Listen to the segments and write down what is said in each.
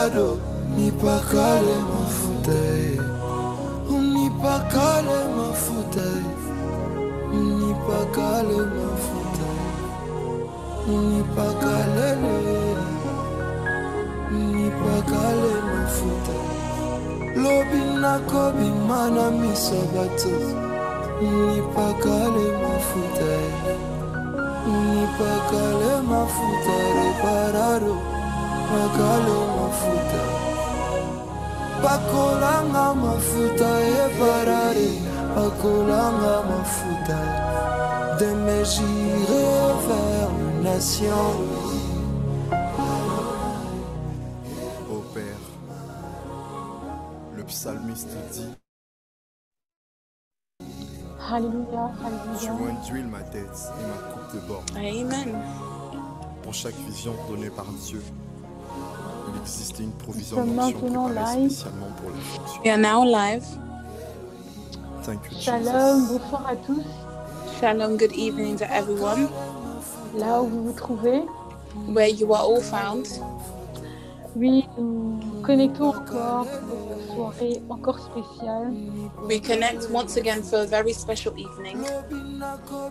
parado, unipakale mafuta, unipakale mafuta, unipakale mafuta, unipakale mafuta. Lobina kobi mana misabato, unipakale mafuta, unipakale mafuta, reparado, pakale mafuta. Pakolanga mafuta reparare, pakolanga mafuta. De mes j'irai vers les nations. Ô Père, le psalmiste dit, Alléluia, tu alléluia. induis ma tête et ma coupe de bord. Amen. Pour chaque vision donnée par Dieu, il existait une provision Nous sommes d'onction maintenant préparée live. spécialement pour la fonction. We are now live. Thank you, Shalom, Jesus. bonsoir à tous. Shalom, good evening to everyone, Là où vous vous trouvez. where you are all found. Oui, nous nous connectons encore pour une soirée encore spéciale. We connect once again for a very special evening,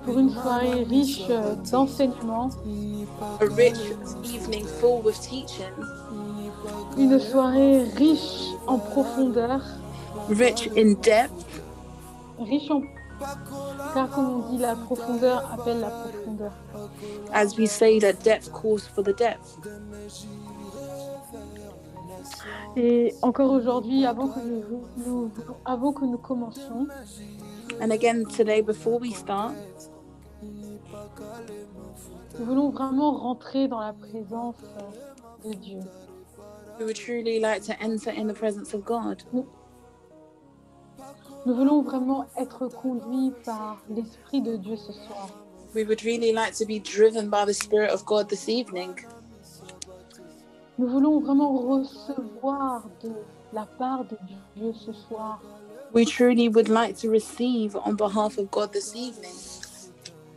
Pour une soirée riche d'enseignements. a rich evening full with teaching, Une soirée riche en profondeur. rich in depth, Riche en... Car comme on dit, la profondeur appelle la profondeur. as we say that depth calls for the depth. Et encore aujourd'hui, avant que nous commencions, And again today, before we start, nous voulons vraiment rentrer dans la présence de Dieu. we would truly like to enter in the presence of God. Nous voulons vraiment être conduits par l'Esprit de Dieu ce soir. We would really like to be driven by the Spirit of God this evening. Nous voulons vraiment recevoir de la part de Dieu ce soir. We truly would like to receive on behalf of God this evening,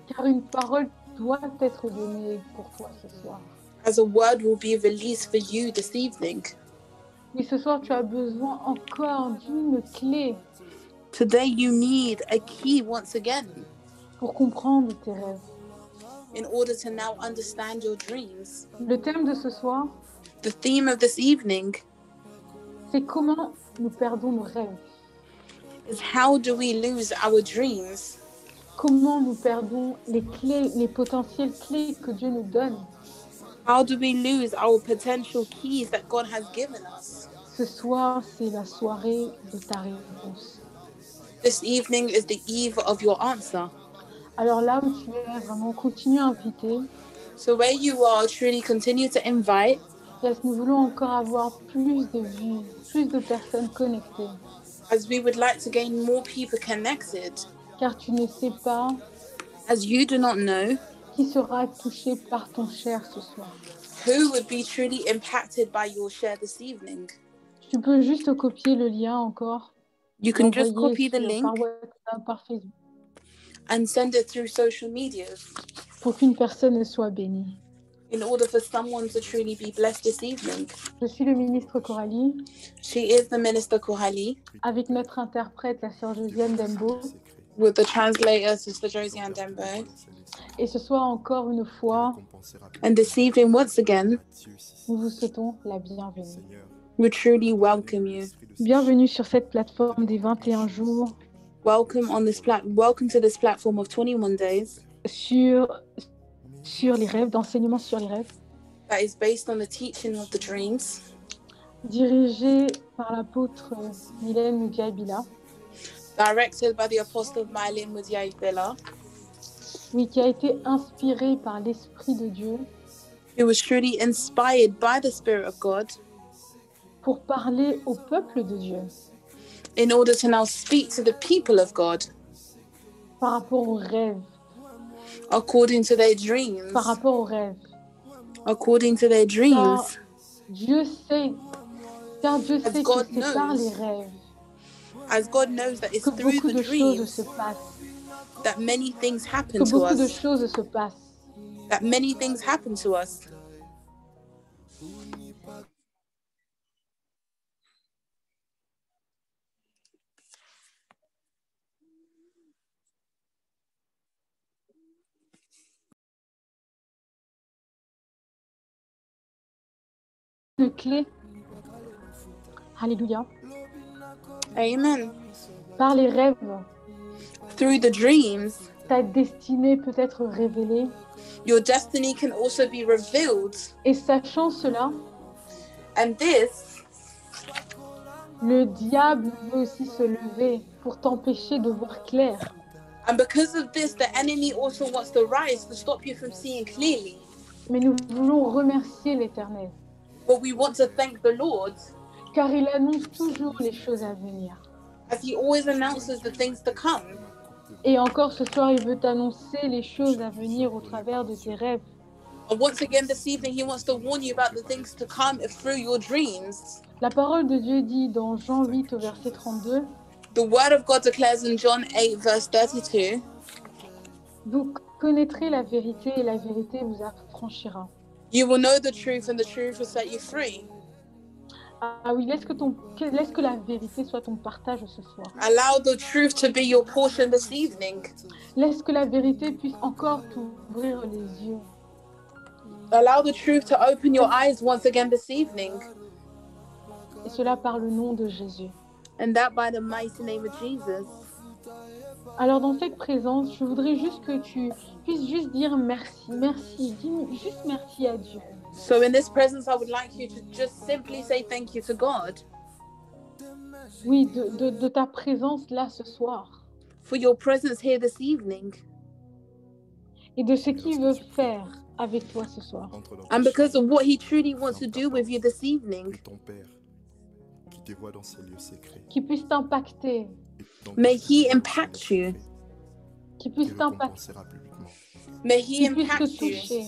Car une parole doit être donnée pour toi ce soir. as a word will be released for you this evening. Oui, ce soir, tu as besoin encore d'une clé Today you need a key once again pour comprendre tes rêves. in order to now understand your dreams. Le thème de ce soir, The theme of this evening c'est comment nous perdons nos rêves. is how do we lose our dreams? Comment nous perdons les clés, les potentielles clés que Dieu nous donne. How do we lose our potential keys that God has given us? Ce soir, c'est la soirée de ta réponse. This evening is the eve of your answer. Alors là où tu es, vraiment continue à inviter. So where you are, truly continue to invite. Yes, nous voulons encore avoir plus de vues, plus de personnes connectées. As we would like to gain more people connected. Car tu ne sais pas As you do not know qui sera touché par ton share ce soir. who would be truly impacted by your share this evening. Tu peux juste copier le lien encore. You can just l'envoyer copy the link par WhatsApp, par Facebook, and send it through social media pour qu'une personne soit bénie. in order for someone to truly be blessed this evening. Je suis le ministre Coralie, She is the minister Kohali, avec notre interprète, la sœur Josiane Dembo. with the translator, Sister Josie Andembo. Et ce soir, encore une fois, And this evening, once again, nous vous souhaitons la bienvenue. we truly welcome you. Bienvenue sur cette plateforme des 21 jours Welcome to this platform of 21 days sur les rêves, d'enseignement sur les rêves, that is based on the teaching of the dreams, dirigé par l'apôtre Mylène Mudiaï-Bila, directed by the Apostle Mylene Mudiaï-Bella, oui, qui a été inspiré par l'Esprit de Dieu who was truly inspired by the Spirit of God pour parler au peuple de Dieu in order to now speak to the people of God par rapport aux rêves, according to their dreams. par rapport aux rêves. According to their dreams. Car Dieu sait que God c'est par knows. les rêves As God knows that it's que through beaucoup the de choses dreams se passent, that many things happen que to beaucoup de us. choses se passent. That many things happen to us. une clé. Alléluia. Amen. Par les rêves, Through the dreams, ta destinée peut être révélée. your destiny can also be revealed. Et sachant cela, And this, le diable veut aussi se lever pour t'empêcher de voir clair. and because of this, the enemy also wants to rise to stop you from seeing clearly. Mais nous voulons remercier l'Éternel, But we want to thank the Lord, car il annonce toujours les choses à venir. as he always announces the things to come. Et encore ce soir, il veut t'annoncer les choses à venir au travers de tes rêves. And once again this evening, he wants to warn you about the things to come through your dreams. La parole de Dieu dit dans Jean 8 au verset 32, The word of God declares in John 8, verse 32, vous connaîtrez la vérité et la vérité vous affranchira. you will know the truth and the truth will set you free. Ah oui, laisse que la vérité soit ton partage ce soir. Allow the truth to be your portion this evening. Laisse que la vérité puisse encore t'ouvrir les yeux. Allow the truth to open your eyes once again this evening. Et cela par le nom de Jésus. And that by the mighty name of Jesus. Alors dans cette présence, je voudrais juste que tu puisses juste dire merci. Merci. Dis juste merci à Dieu. So in this presence, I would like you to just simply say thank you to God Oui, de ta présence là ce soir. for your presence here this evening. Et de ce qu'il veut faire avec toi ce soir. Entre dans And ta because of chambre what he truly wants to do with you this evening. et ton Père qui te voit dans ses lieux secrets. Qui puisse t'impacter. Et donc, May he dans impact you. Qui et puisse le t'impacter. compensera publiquement. May he Qui puisse te impact you. toucher.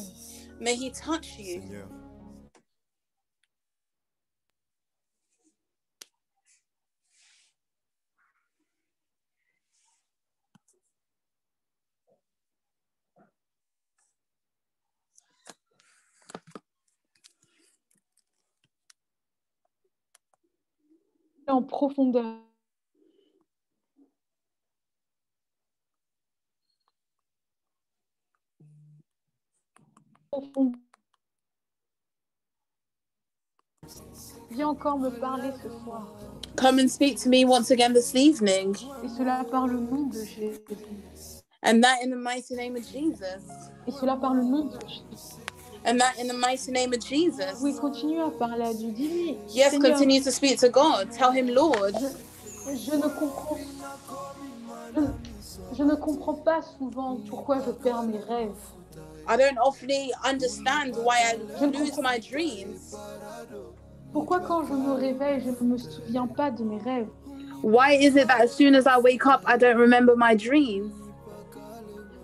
May he touch you. Seigneur, En profondeur. Viens encore me parler ce soir. Come and speak to me once again this evening. Et cela par le nom de Jésus. And that in the mighty name of Jesus. Et cela par le nom de Jésus. And that in the mighty name of Jesus. Oui, continue à parler à Dieu. Dis-lui, Yes, Seigneur, continue to speak to God. Tell him, Lord, je ne comprends je ne comprends pas souvent pourquoi je perds mes rêves. I don't often understand why I lose my dreams. Pourquoi quand je me réveille, je ne me souviens pas de mes rêves? Why is it that as soon as I wake up, I don't remember my dreams?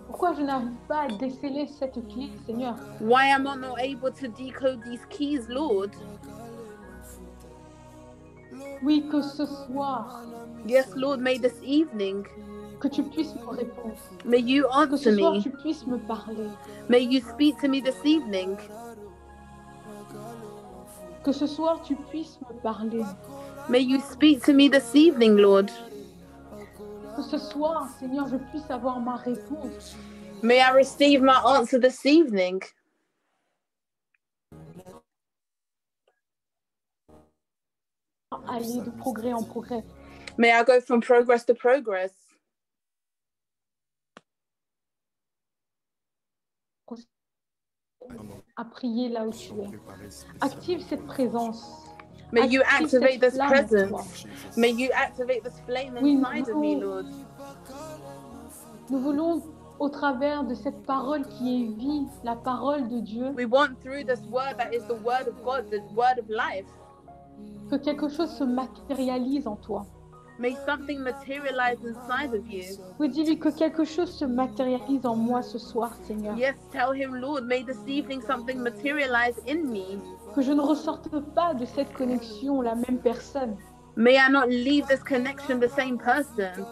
Pourquoi je n'arrive pas à déceler cette clé, Seigneur? Why am I not able to decode these keys, Lord? Oui, que ce soir, Yes, Lord, may this evening, que tu puisses me répondre. may you Que answer ce soir, me. tu puisses me parler. May you speak to me this evening. Que ce soir, tu puisses me parler. May you speak to me this evening, Lord. Que ce soir, Seigneur, je puisse avoir ma réponse. May I receive my answer this evening. Aller de progrès en progrès. May I go from progress to progress. À prier là où tu es. préparé spécialement Active cette présence. May you Active activate cette this flamme en toi. presence. May you activate this flame Oui, inside of me, Lord. Nous voulons, au travers de cette parole qui est vie, la parole de Dieu, We want through this word that is the word of God, the word of life. que quelque chose se matérialise en toi. May something materialize inside of you. Oui, dis-lui que quelque chose se matérialise en moi ce soir, Seigneur. Yes, tell him, Lord, may this evening something materialize in me. Que je ne ressorte pas de cette connexion la même personne, May I not leave this connection the same person,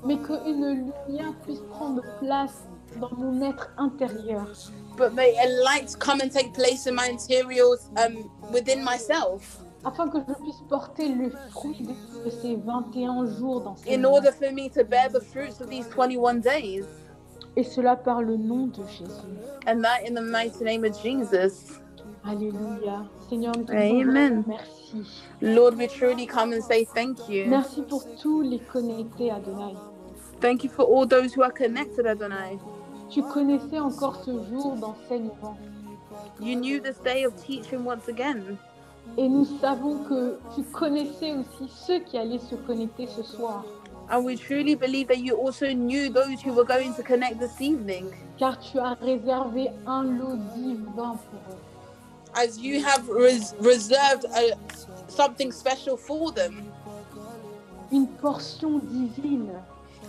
mais qu'une lumière puisse prendre place dans mon être intérieur. but may a light come and take place in my interiors within myself, Afin que je puisse porter le fruit de ces 21 jours dans cette in vie. order for me to bear the fruits of these 21 days. Et cela par le nom de Jésus. And that in the mighty name of Jesus. Alléluia. Seigneur, nous te disons Amen. vraiment merci. Lord, we truly come and say thank you. Merci pour tous les connectés, Adonai. Thank you for all those who are connected, Adonai. Tu connaissais encore ce jour d'enseignement. You knew this day of teaching once again. Et nous savons que tu connaissais aussi ceux qui allaient se connecter ce soir. And we truly believe that you also knew those who were going to connect this evening. Car tu as réservé un lot divin pour eux. As you have reserved something special for them. Une portion divine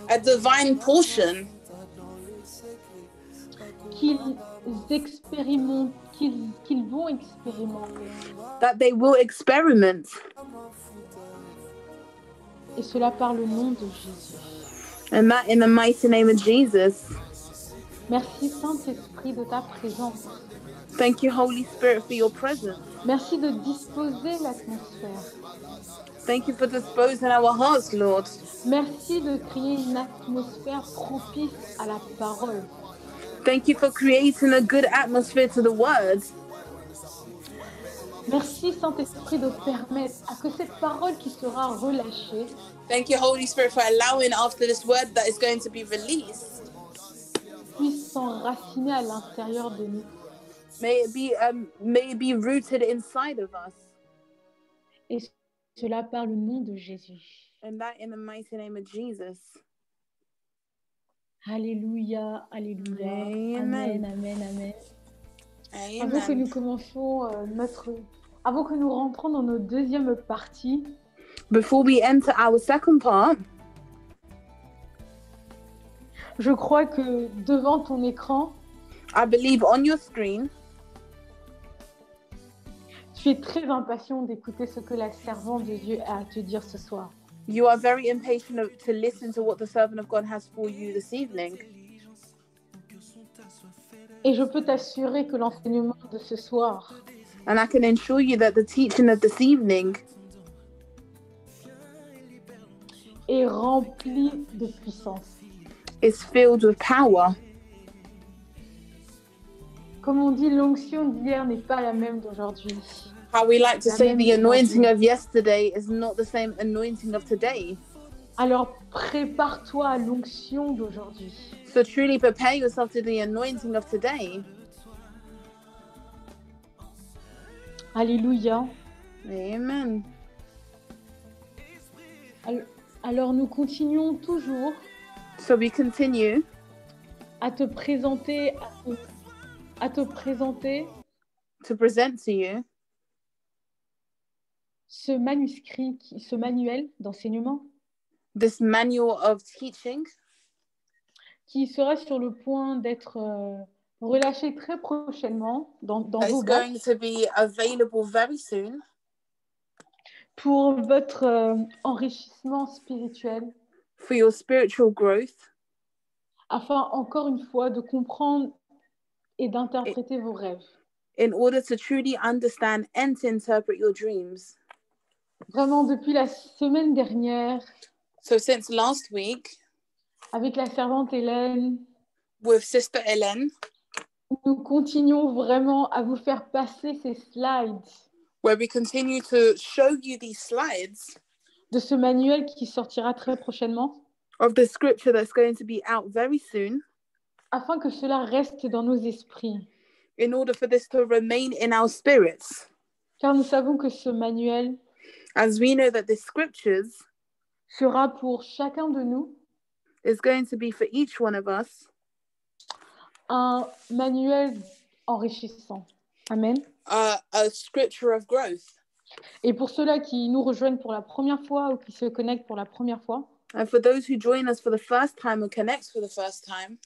A divine portion qu'ils expérimentent, qu'ils vont expérimenter. that they will experiment. Et cela par le nom de Jésus. And that in the mighty name of Jesus. Merci Saint-Esprit de ta présence. Thank you, Holy Spirit, for your presence. Merci de disposer l'atmosphère. Thank you for disposing our hearts, Lord. Merci de créer une atmosphère propice à la parole. Thank you for creating a good atmosphere to the word. Merci Saint-Esprit de permettre à que cette parole qui sera relâchée Thank you, Holy Spirit, for allowing after this word that is going to be released. puisse s'enraciner à l'intérieur de nous. May it be rooted inside of us. Et cela par le nom de Jésus. And that in the mighty name of Jesus. Alléluia, alléluia. Amen. Amen, amen, amen. Avant que Amen. nous commencions avant que nous rentrons dans notre deuxième partie, Before we enter our second part, je crois que devant ton écran, I believe on your screen, tu es très impatient d'écouter ce que la servante de Dieu a à te dire ce soir. you are very impatient to listen to what the servant of God has for you this evening. Et je peux t'assurer que l'enseignement de ce soir And I can assure you that the teaching of this evening est rempli de puissance. is filled with power. Comme on dit, l'onction d'hier n'est pas la même d'aujourd'hui. How we like to La say même the anointing aujourd'hui. of yesterday is not the same anointing of today. Alors prépare-toi à l'onction d'aujourd'hui. So truly prepare yourself to the anointing of today. Alléluia. Amen. Alors nous continuons toujours So we continue à te présenter to present to you ce manuscrit, ce manuel d'enseignement this manual of teaching qui sera sur le point d'être relâché très prochainement dans that vos is boîtes going to be available very soon pour votre enrichissement spirituel, for your spiritual growth, afin encore une fois de comprendre et d'interpréter vos rêves. in order to truly understand and to interpret your dreams. Vraiment, depuis la semaine dernière, So since last week, avec la servante Hélène, with Sister Hélène, nous continuons vraiment à vous faire passer ces slides where we continue to show you these slides de ce manuel qui sortira très prochainement, of the scripture that's going to be out very soon, afin que cela reste dans nos esprits. in order for this to remain in our spirits. Car nous savons que ce manuel As we know that the scriptures sera pour chacun de nous is going to be for each one of us un manuel enrichissant. Amen. a scripture of growth. Et pour ceux-là qui nous rejoignent pour la première fois ou qui se connectent pour la première fois, And for those who join us for the first time or connect for the first time,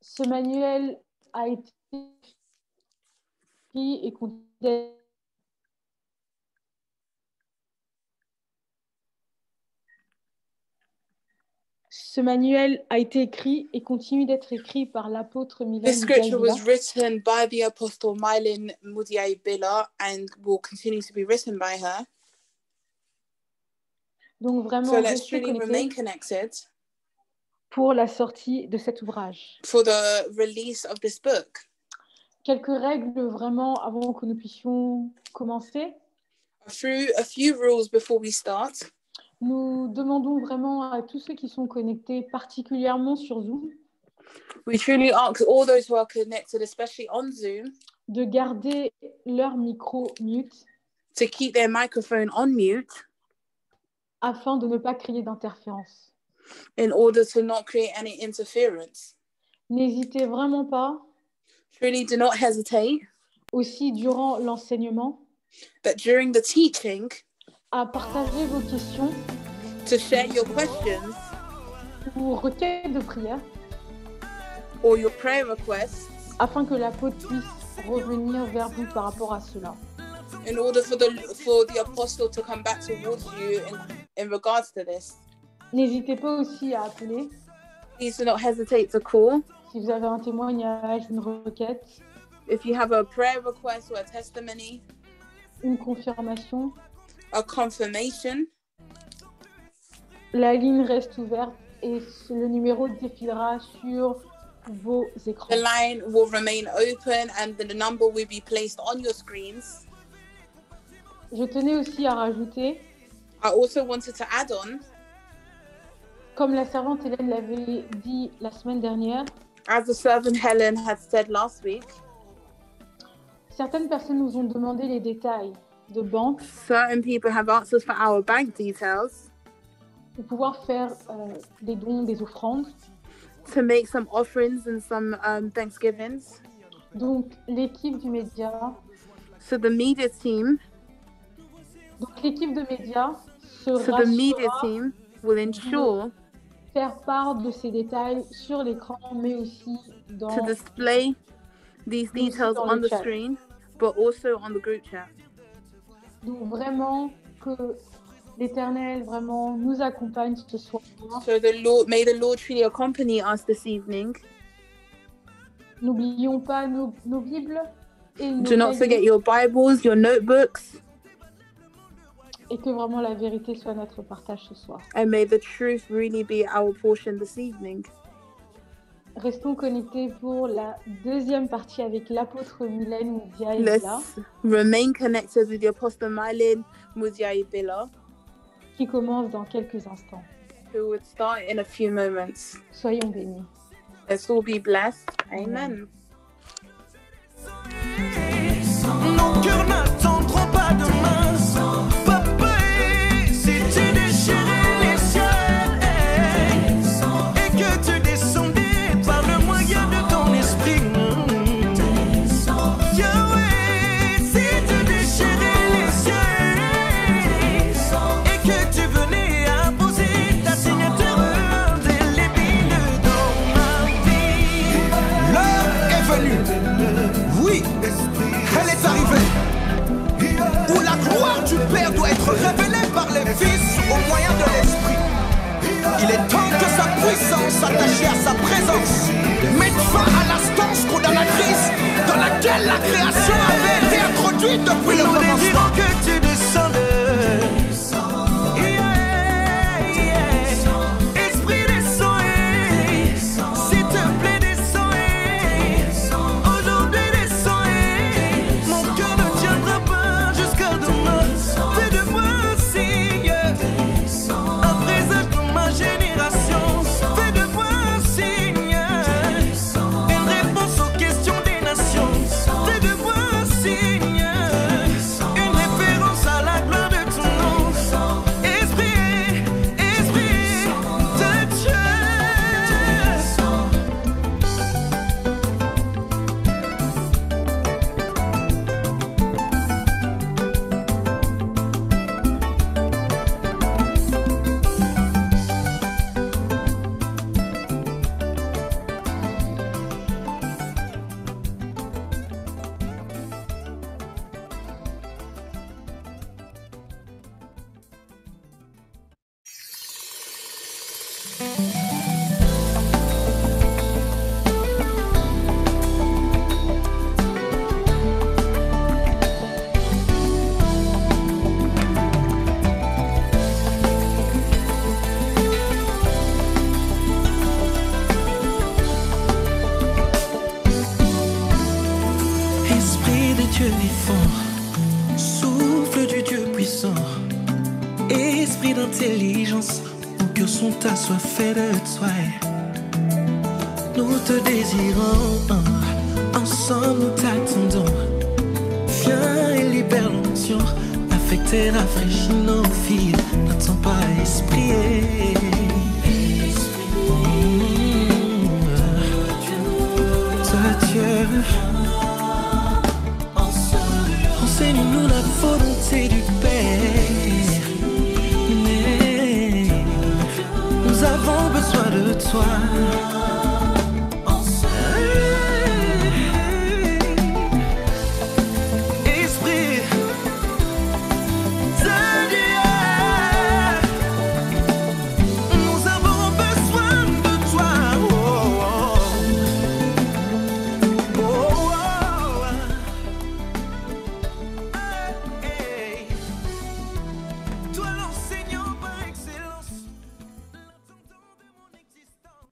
ce manuel a été écrit et continue Ce manuel a été écrit et continue d'être écrit par l'apôtre Mylène this scripture Mdiaye-Bila. was written by the Apostle Mylene Mudiay-Bila and will continue to be written by her. Donc vraiment, So let's restez truly remain connectés connected pour la sortie de cet ouvrage. for the release of this book. quelques règles vraiment avant que nous puissions commencer. Through a few rules before we start. Nous demandons vraiment à tous ceux qui sont connectés, particulièrement sur Zoom, We truly ask all those who are connected, especially on Zoom, de garder leur micro mute to keep their microphone on mute afin de ne pas créer d'interférence. in order to not create any interference. N'hésitez vraiment pas, Truly do not hesitate aussi durant l'enseignement, that during the teaching, à partager vos questions to share your questions ou requêtes de prière or your prayer requests afin que l'apôtre puisse revenir vers vous par rapport à cela. in order for the apostle to come back towards you in regards to this. N'hésitez pas aussi à appeler Please do not hesitate to call. si vous avez un témoignage, une requête, If you have a prayer request or a testimony, une confirmation. a confirmation, La ligne reste ouverte et le numéro défilera sur vos écrans. the line will remain open and the number will be placed on your screens. Je tenais aussi à rajouter, I also wanted to add on, comme la servante Hélène l'avait dit la semaine dernière, as the servant Helen had said last week, certaines personnes nous ont demandé les détails de banque certain people have asked us for our bank details pour pouvoir faire des dons, des offrandes. to make some offerings and some Thanksgivings. Donc l'équipe du média, So the media team, sera team will ensure faire part de ces détails sur l'écran, mais aussi dans to display these details dans on le the chat. screen, but also on the group chat. Donc vraiment que l'Éternel vraiment nous accompagne ce soir. So may the Lord truly accompany us this evening. N'oublions pas nos Bibles et nos Do not cahiers, forget your Bibles, your notebooks, et que vraiment la vérité soit notre partage ce soir. and may the truth really be our portion this evening. Restons connectés pour la deuxième partie avec l'apôtre Mylène Moudia et Bila, Let's remain connected with the Apostle Mylene Muziai Bila, qui commence dans quelques instants. who would start in a few moments. Soyons bénis. Let's all be blessed. Amen. Nos cœurs n'attendront pas demain. Papa, si tu déchirais les cieux et que tu descendais par le moyen de ton esprit. Yahweh, si tu déchirais les cieux et que tu venais apposer ta signature indélébile dans ma vie. L'heure est venue. Oui, elle est arrivée. Où la gloire du Père doit être révélée par les fils au moyen de l'Esprit. Il est temps que sa puissance, attachée à sa présence, mette fin à l'instance condamnatrice dans laquelle la création avait été introduite depuis le commencement. Que tu descendes. Esprit descend, s'il te plaît descend. Aujourd'hui descend, mon cœur ne tiendra pas jusqu'à demain. Fais de moi un signe, un présage de ma génération. Fais de moi un signe, une réponse aux questions des nations. Fais de moi un signe, une référence à la gloire de ton nom. Esprit de Dieu. intelligence, nos cœurs sont assoiffés de toi. Nous te désirons, ensemble nous t'attendons. Viens et libère l'onction, affecte et rafraîchis nos vies. N'attends pas, esprit. Toi Dieu, enseigne-nous la volonté du Père. Nous avons besoin de toi. Esprit de Dieu, nous avons besoin de toi. Oh, oh, oh, oh. Hey. Toi l'enseignant par excellence, l'intendant de mon existence.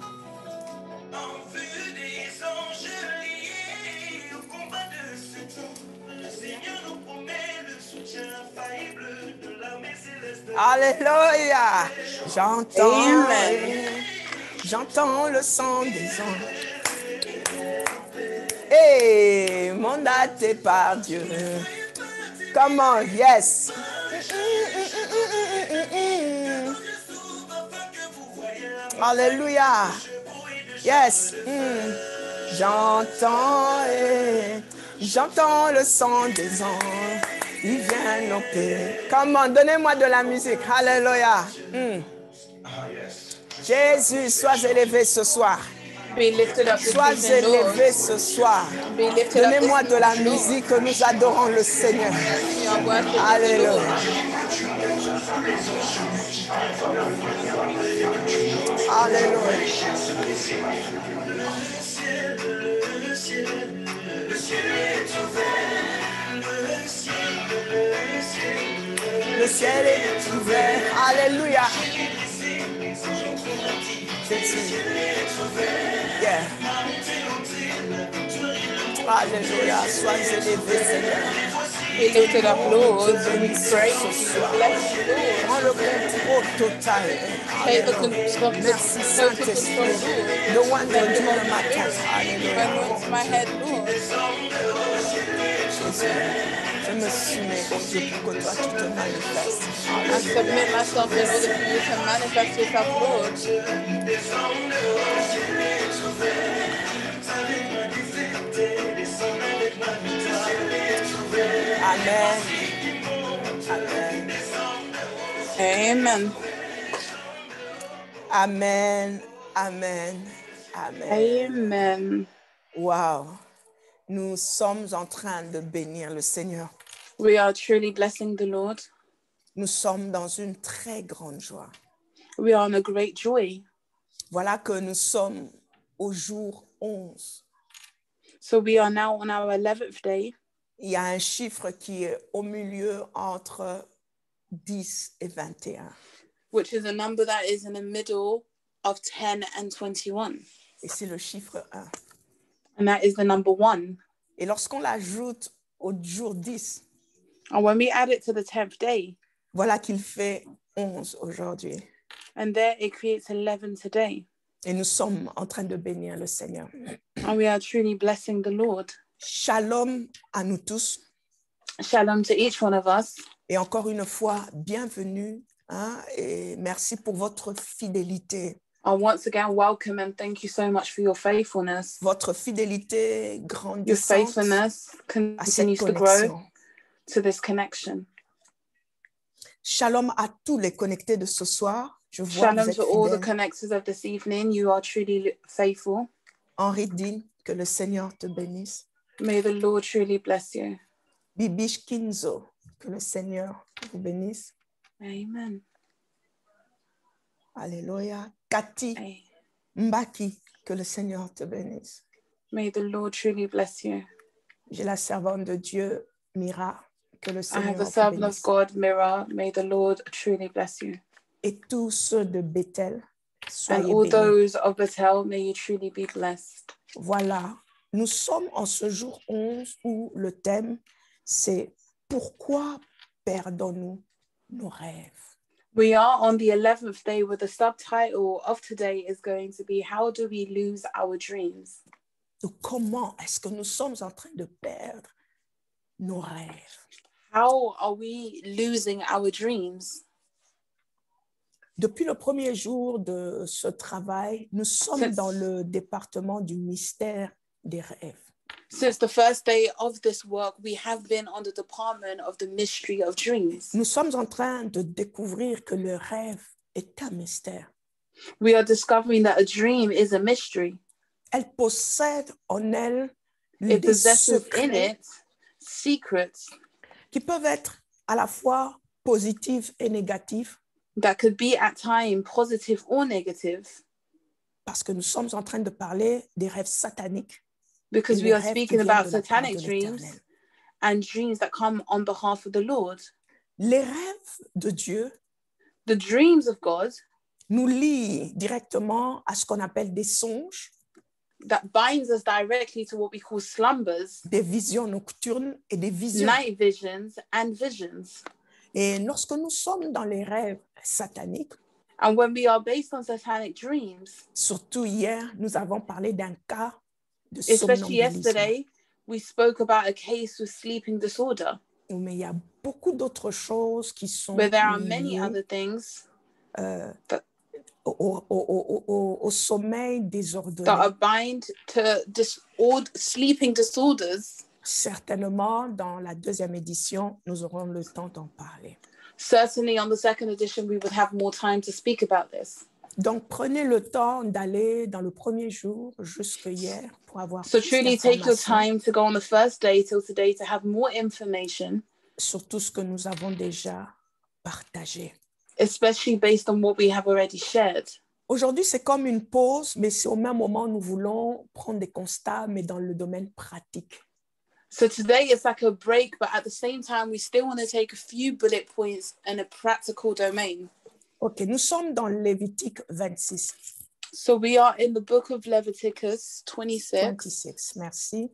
En vue des anges liés au combat de ce temps, le Seigneur nous promet le soutien infaillible de l'armée céleste. Alléluia. J'entends, Amen. j'entends le son des anges. Hey, mandaté par Dieu. Come on, yes. Alléluia. Yes. J'entends, j'entends le son des anges. Ils viennent au pays. Comment? Donnez-moi de la musique. Alléluia. Jésus, sois élevé ce soir. Be lifted up this Sois evening, Lord. élevé ce soir. Be lifted up Donnez-moi this de la evening, Lord. musique que nous adorons le Seigneur. We are worshiping the Alléluia. Lord. Alléluia. Le ciel est ouvert. Alléluia. Yeah. Alléluia. Sois élevé, Seigneur. Be lifted up, Lord. And we praise you. Bless you, Lord. Prends le contrôle total. Take the Alléluia. Merci, Saint-Esprit. Le one de Dieu le matin. Alléluia. Anoint my head, Lord. Jésus, je me soumets au Dieu pour que toi tu te manifestes. I submit myself in order for you to manifest yourself, Lord. Amen. Amen. Amen. Amen. Amen. Amen. Amen. Wow. Nous sommes en train de bénir le Seigneur. We are truly blessing the Lord. Nous sommes dans une très grande joie. We are on a great joy. Voilà que nous sommes au jour 11. So we are now on our 11th day. Il y a un chiffre qui est au milieu entre 10 et 21. Which is a number that is in the middle of 10 and 21. Et c'est le chiffre 1. And that is the number 1. Et lorsqu'on l'ajoute au jour 10, And when we add it to the 10th day, voilà qu'il fait 11 aujourd'hui. and there it creates 11 today. Et nous sommes en train de bénir le Seigneur. And we are truly blessing the Lord. Shalom à nous tous. Shalom to each one of us. Et encore une fois, bienvenue. Et merci pour votre fidélité. Once again, welcome and thank you so much for your faithfulness. Votre fidélité Your grandissante faithfulness à cette continues to grow connexion. to this connection. Shalom à tous les connectés de ce soir. Je vois que Shalom vous êtes to all the fidèles. connectors of this evening. You are truly faithful. Henri Dean, que le Seigneur te bénisse. May the Lord truly bless you. Bibish Kinzo, que le Seigneur vous bénisse. Amen. Alléluia. Cathy Amen. Mbaki, que le Seigneur te bénisse. May the Lord truly bless you. J'ai la servante de Dieu, Mira, Que le I Seigneur have the vous servant of bénisse. God, Mira. May the Lord truly bless you. Et tous ceux de Bethel, And soyez all bénis. those of Bethel, may you truly be blessed. Voilà, nous sommes en ce jour 11 où le thème, c'est pourquoi perdons-nous nos rêves? We are on the 11th day where the subtitle of today is going to be How do we lose our dreams? Donc, comment est-ce que nous sommes en train de perdre nos rêves? How are we losing our dreams? Depuis le premier jour de ce travail, nous sommes dans le département du mystère des rêves. Since the first day of this work, we have been on the department of the mystery of dreams. Nous sommes en train de découvrir que le rêve est un mystère. We are discovering that a dream is a mystery. Elle possède en elle It des possesses in secrets it secrets qui peuvent être à la fois positifs et négatifs, that could be at times positive or negative, parce que nous sommes en train de parler des rêves sataniques because et we les are rêves qui speaking viennent about de la part satanic de dreams l'Éternel. and dreams that come on behalf of the Lord. Les rêves de Dieu The dreams of God nous lient directement à ce qu'on appelle des songes, that binds us directly to what we call slumbers, des visions nocturnes et des visions. night visions, and visions. Et lorsque nous sommes dans les rêves sataniques, And when we are based on satanic dreams, surtout hier, nous avons parlé d'un cas de especially somnambulisme. yesterday, we spoke about a case with sleeping disorder, Mais il y a beaucoup d'autres choses qui sont but there are many liées other things au sommeil that désordonné. are bind to sleeping disorders. Certainement, dans la deuxième édition, nous aurons le temps d'en parler. Certainly on the second edition, we would have more time to speak about this. Donc, prenez le temps d'aller dans le premier jour jusqu'à hier pour avoir So plus truly take your d'informations time to go on the first day till today to have more information, sur tout ce que nous avons déjà partagé. especially based on what we have already shared. Aujourd'hui, c'est comme une pause, mais c'est au même moment, nous voulons prendre des constats, mais dans le domaine pratique. So today it's like a break, but at the same time, we still want to take a few bullet points in a practical domain. OK, nous sommes dans Lévitique 26. So we are in the book of Leviticus 26. 26, merci.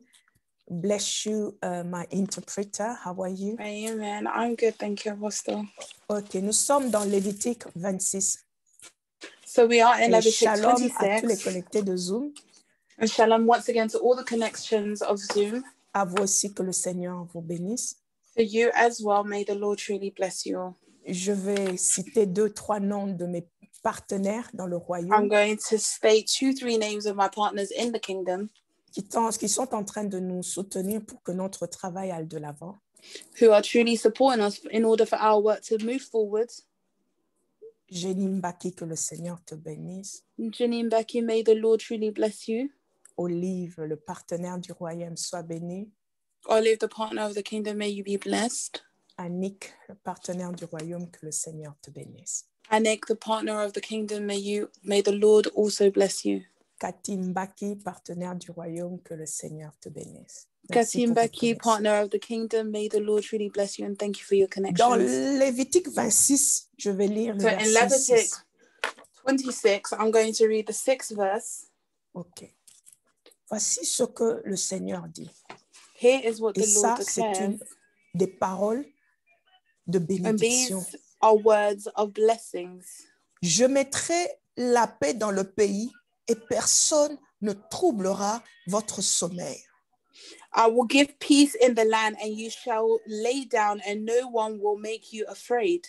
Bless you, my interpreter. How are you? Amen. I'm good, thank you, Apostle. OK, nous sommes dans Lévitique 26. So we are in Et Leviticus shalom à tous les 26. connectés de Zoom. And shalom once again to all the connections of Zoom. À vous aussi, que le Seigneur vous bénisse. For you as well, may the Lord truly bless you all. Je vais citer 2-3 noms de mes partenaires dans le I'm royaume going to state 2-3 names of my partners in the kingdom qui sont en train de nous soutenir pour que notre travail aille de l'avant. who are truly supporting us in order for our work to move forward. Jenny Mbaki, que le Seigneur te bénisse. Janine Becky, may the Lord truly bless you. Olive, le partenaire du royaume, soit béni. Olive, the partner of the kingdom, may you be blessed. Annick, le partenaire du royaume, que le Seigneur te bénisse. Anik, the partner of the kingdom, may the Lord also bless you. Cathy Mbaki, partenaire du royaume, que le Seigneur te bénisse. Merci Katim pour votre Becky, connexion. partner of the kingdom, may the Lord truly bless you and thank you for your Dans connections. Lévitique 26, je vais lire le So in verset Leviticus 6. 26, I'm going to read the 6th verse. OK. Voici ce que le Seigneur dit. Here is what Et the ça, Lord c'est declares. des paroles de And bénédiction. these are words of blessings. Je mettrai la paix dans le pays et personne ne troublera votre sommeil. I will give peace in the land, and you shall lay down, and no one will make you afraid.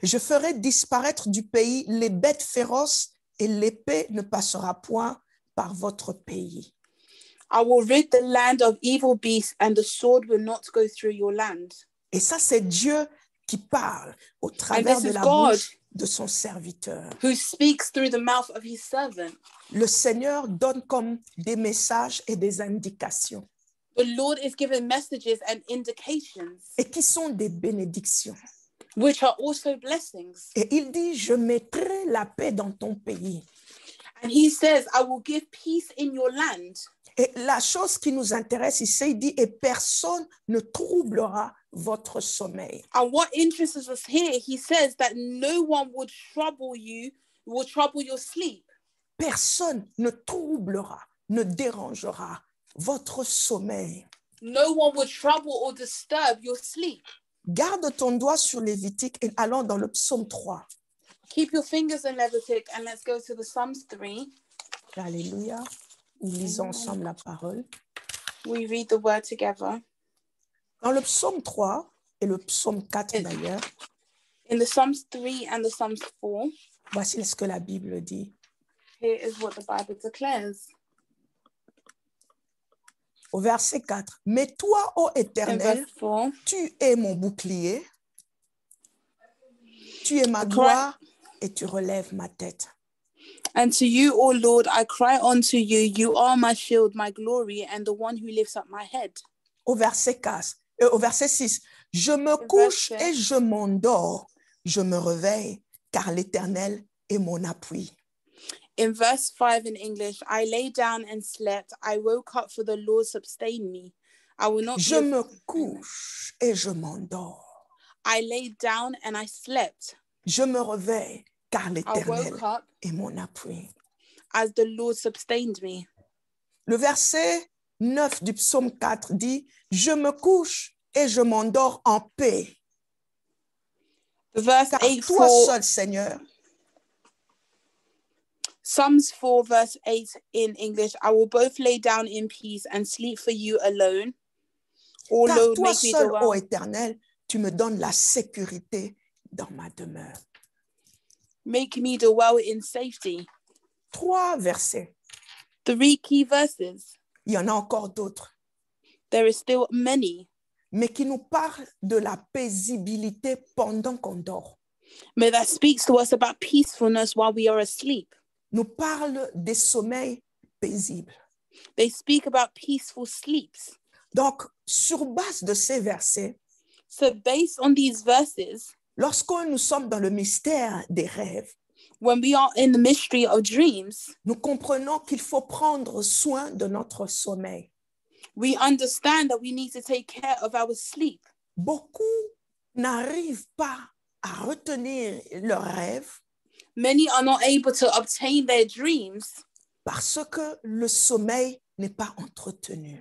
Je ferai disparaître du pays les bêtes féroces et l'épée ne passera point par votre pays. I will rid the land of evil beasts, and the sword will not go through your land. Et ça, c'est Dieu qui parle au travers this de is la God. bouche de son serviteur. Who speaks through the mouth of his servant. Le Seigneur donne comme des messages et des indications The Lord is giving messages and indications, et qui sont des bénédictions. which are also blessings. Et il dit, je mettrai la paix dans ton pays And he says, I will give peace in your land, Et la chose qui nous intéresse ici, il dit, et personne ne troublera votre sommeil. And what interests us here, he says that no one will trouble your sleep. Personne ne troublera, ne dérangera votre sommeil. No one will trouble or disturb your sleep. Garde ton doigt sur Lévitique et allons dans le psaume 3. Keep your fingers in Leviticus and let's go to the Psalms 3. Alléluia. Nous lisons ensemble la parole. We read the word together. Dans le psaume 3 et le psaume 4 d'ailleurs, In the Psalms 3 and the Psalms 4, voici ce que la Bible dit. here is what the Bible declares. Au verset 4. Mais toi, ô In Éternel, verse 4, tu es mon bouclier, tu es ma gloire et tu relèves ma tête. and to you, O Lord, I cry unto you. You are my shield, my glory, and the one who lifts up my head. Au verset 6. Je me couche verset- et je m'endors, je me réveille, car l'Éternel est mon appui. In verse 5 in English, I lay down and slept. I woke up, for the Lord sustained me. I will not Je be me couche et je m'endors. I lay down and I slept. Je me réveille, car I l'Éternel woke up est mon appui. as the Lord sustained me. Le verset 9 du psaume 4 dit, je me couche et je m'endors en paix, Verse car 8 toi for seul, Seigneur, Psalms 4 verse 8 in English, I will both lay down in peace and sleep for you alone. O car Lord, toi make me seul, ô dwell. Éternel, tu me donnes la sécurité dans ma demeure. Make me dwell in safety. 3 versets. 3 key verses. Il y en a encore d'autres, There is still many, mais qui nous parlent de la paisibilité pendant qu'on dort. but that speaks to us about peacefulness while we are asleep. Nous parlent des sommeils paisibles. They speak about peaceful sleeps. Donc, sur base de ces versets, So based on these verses, lorsque nous sommes dans le mystère des rêves, when we are in the mystery of dreams, nous comprenons qu'il faut prendre soin de notre sommeil. we understand that we need to take care of our sleep. Beaucoup n'arrivent pas à retenir leurs rêves Many are not able to obtain their dreams parce que le sommeil n'est pas entretenu.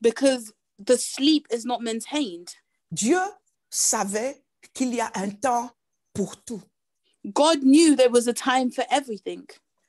because the sleep is not maintained. Dieu savait qu'il y a un temps pour tout. God knew there was a time for everything.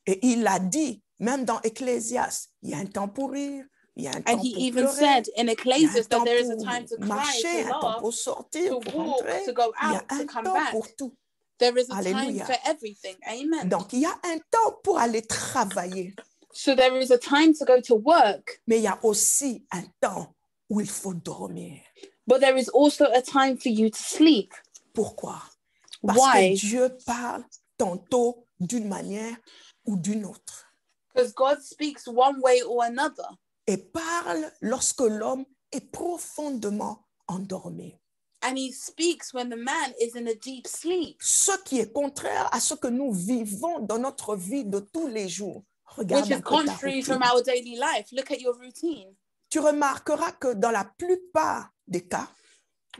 Et il a dit, même dans Ecclésiaste, il y a un temps pour rire, il y a un temps And he pour even pleurer, said in il y a un Ecclesiastes temps that there is a pour time to cry, marcher, to un temps laugh, pour sortir, to pour walk, rentrer. to go Il y a out, un to come temps back. pour tout. There is a Alléluia. time for everything. Amen. Donc, il y a un temps pour aller travailler, So there is a time to go to work, mais il y a aussi un temps où il faut dormir. but there is also a time for you to sleep. Pourquoi? Parce Why? que Dieu parle tantôt d'une manière ou d'une autre. Because God speaks one way or another. Et parle lorsque l'homme est profondément endormi. And he speaks when the man is in a deep sleep, Ce qui est contraire à ce que nous vivons dans notre vie de tous les jours. which Regarde is un peu ta contrary from routine. our daily life. Look at your routine. Tu remarqueras que dans la plupart des cas,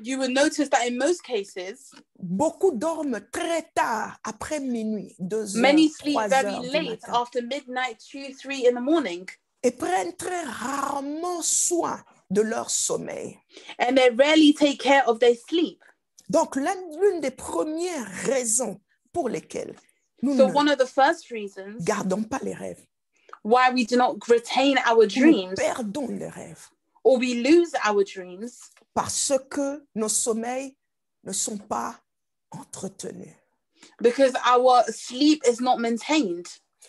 You will notice that in most cases, beaucoup dorment très tard, après minuit, 2 heures, many sleep 3 very heures du late matin, after midnight, 2, 3 in the morning. et prennent très rarement soin de leur sommeil. And they rarely take care of their sleep. Donc, l'une des premières raisons pour lesquelles nous So ne one of the first reasons gardons pas les rêves, why we do not retain our nous dreams perdons les rêves, or we lose our dreams parce que nos sommeils ne sont pas entretenus. because our sleep is not maintained.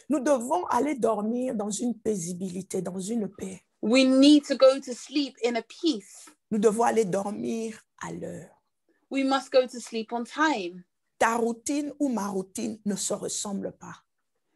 Nous devons aller dormir dans une paisibilité, dans une paix. We need to go to sleep in a peace. Nous devons aller dormir à l'heure. We must go to sleep on time. Ta routine ou ma routine ne se ressemblent pas.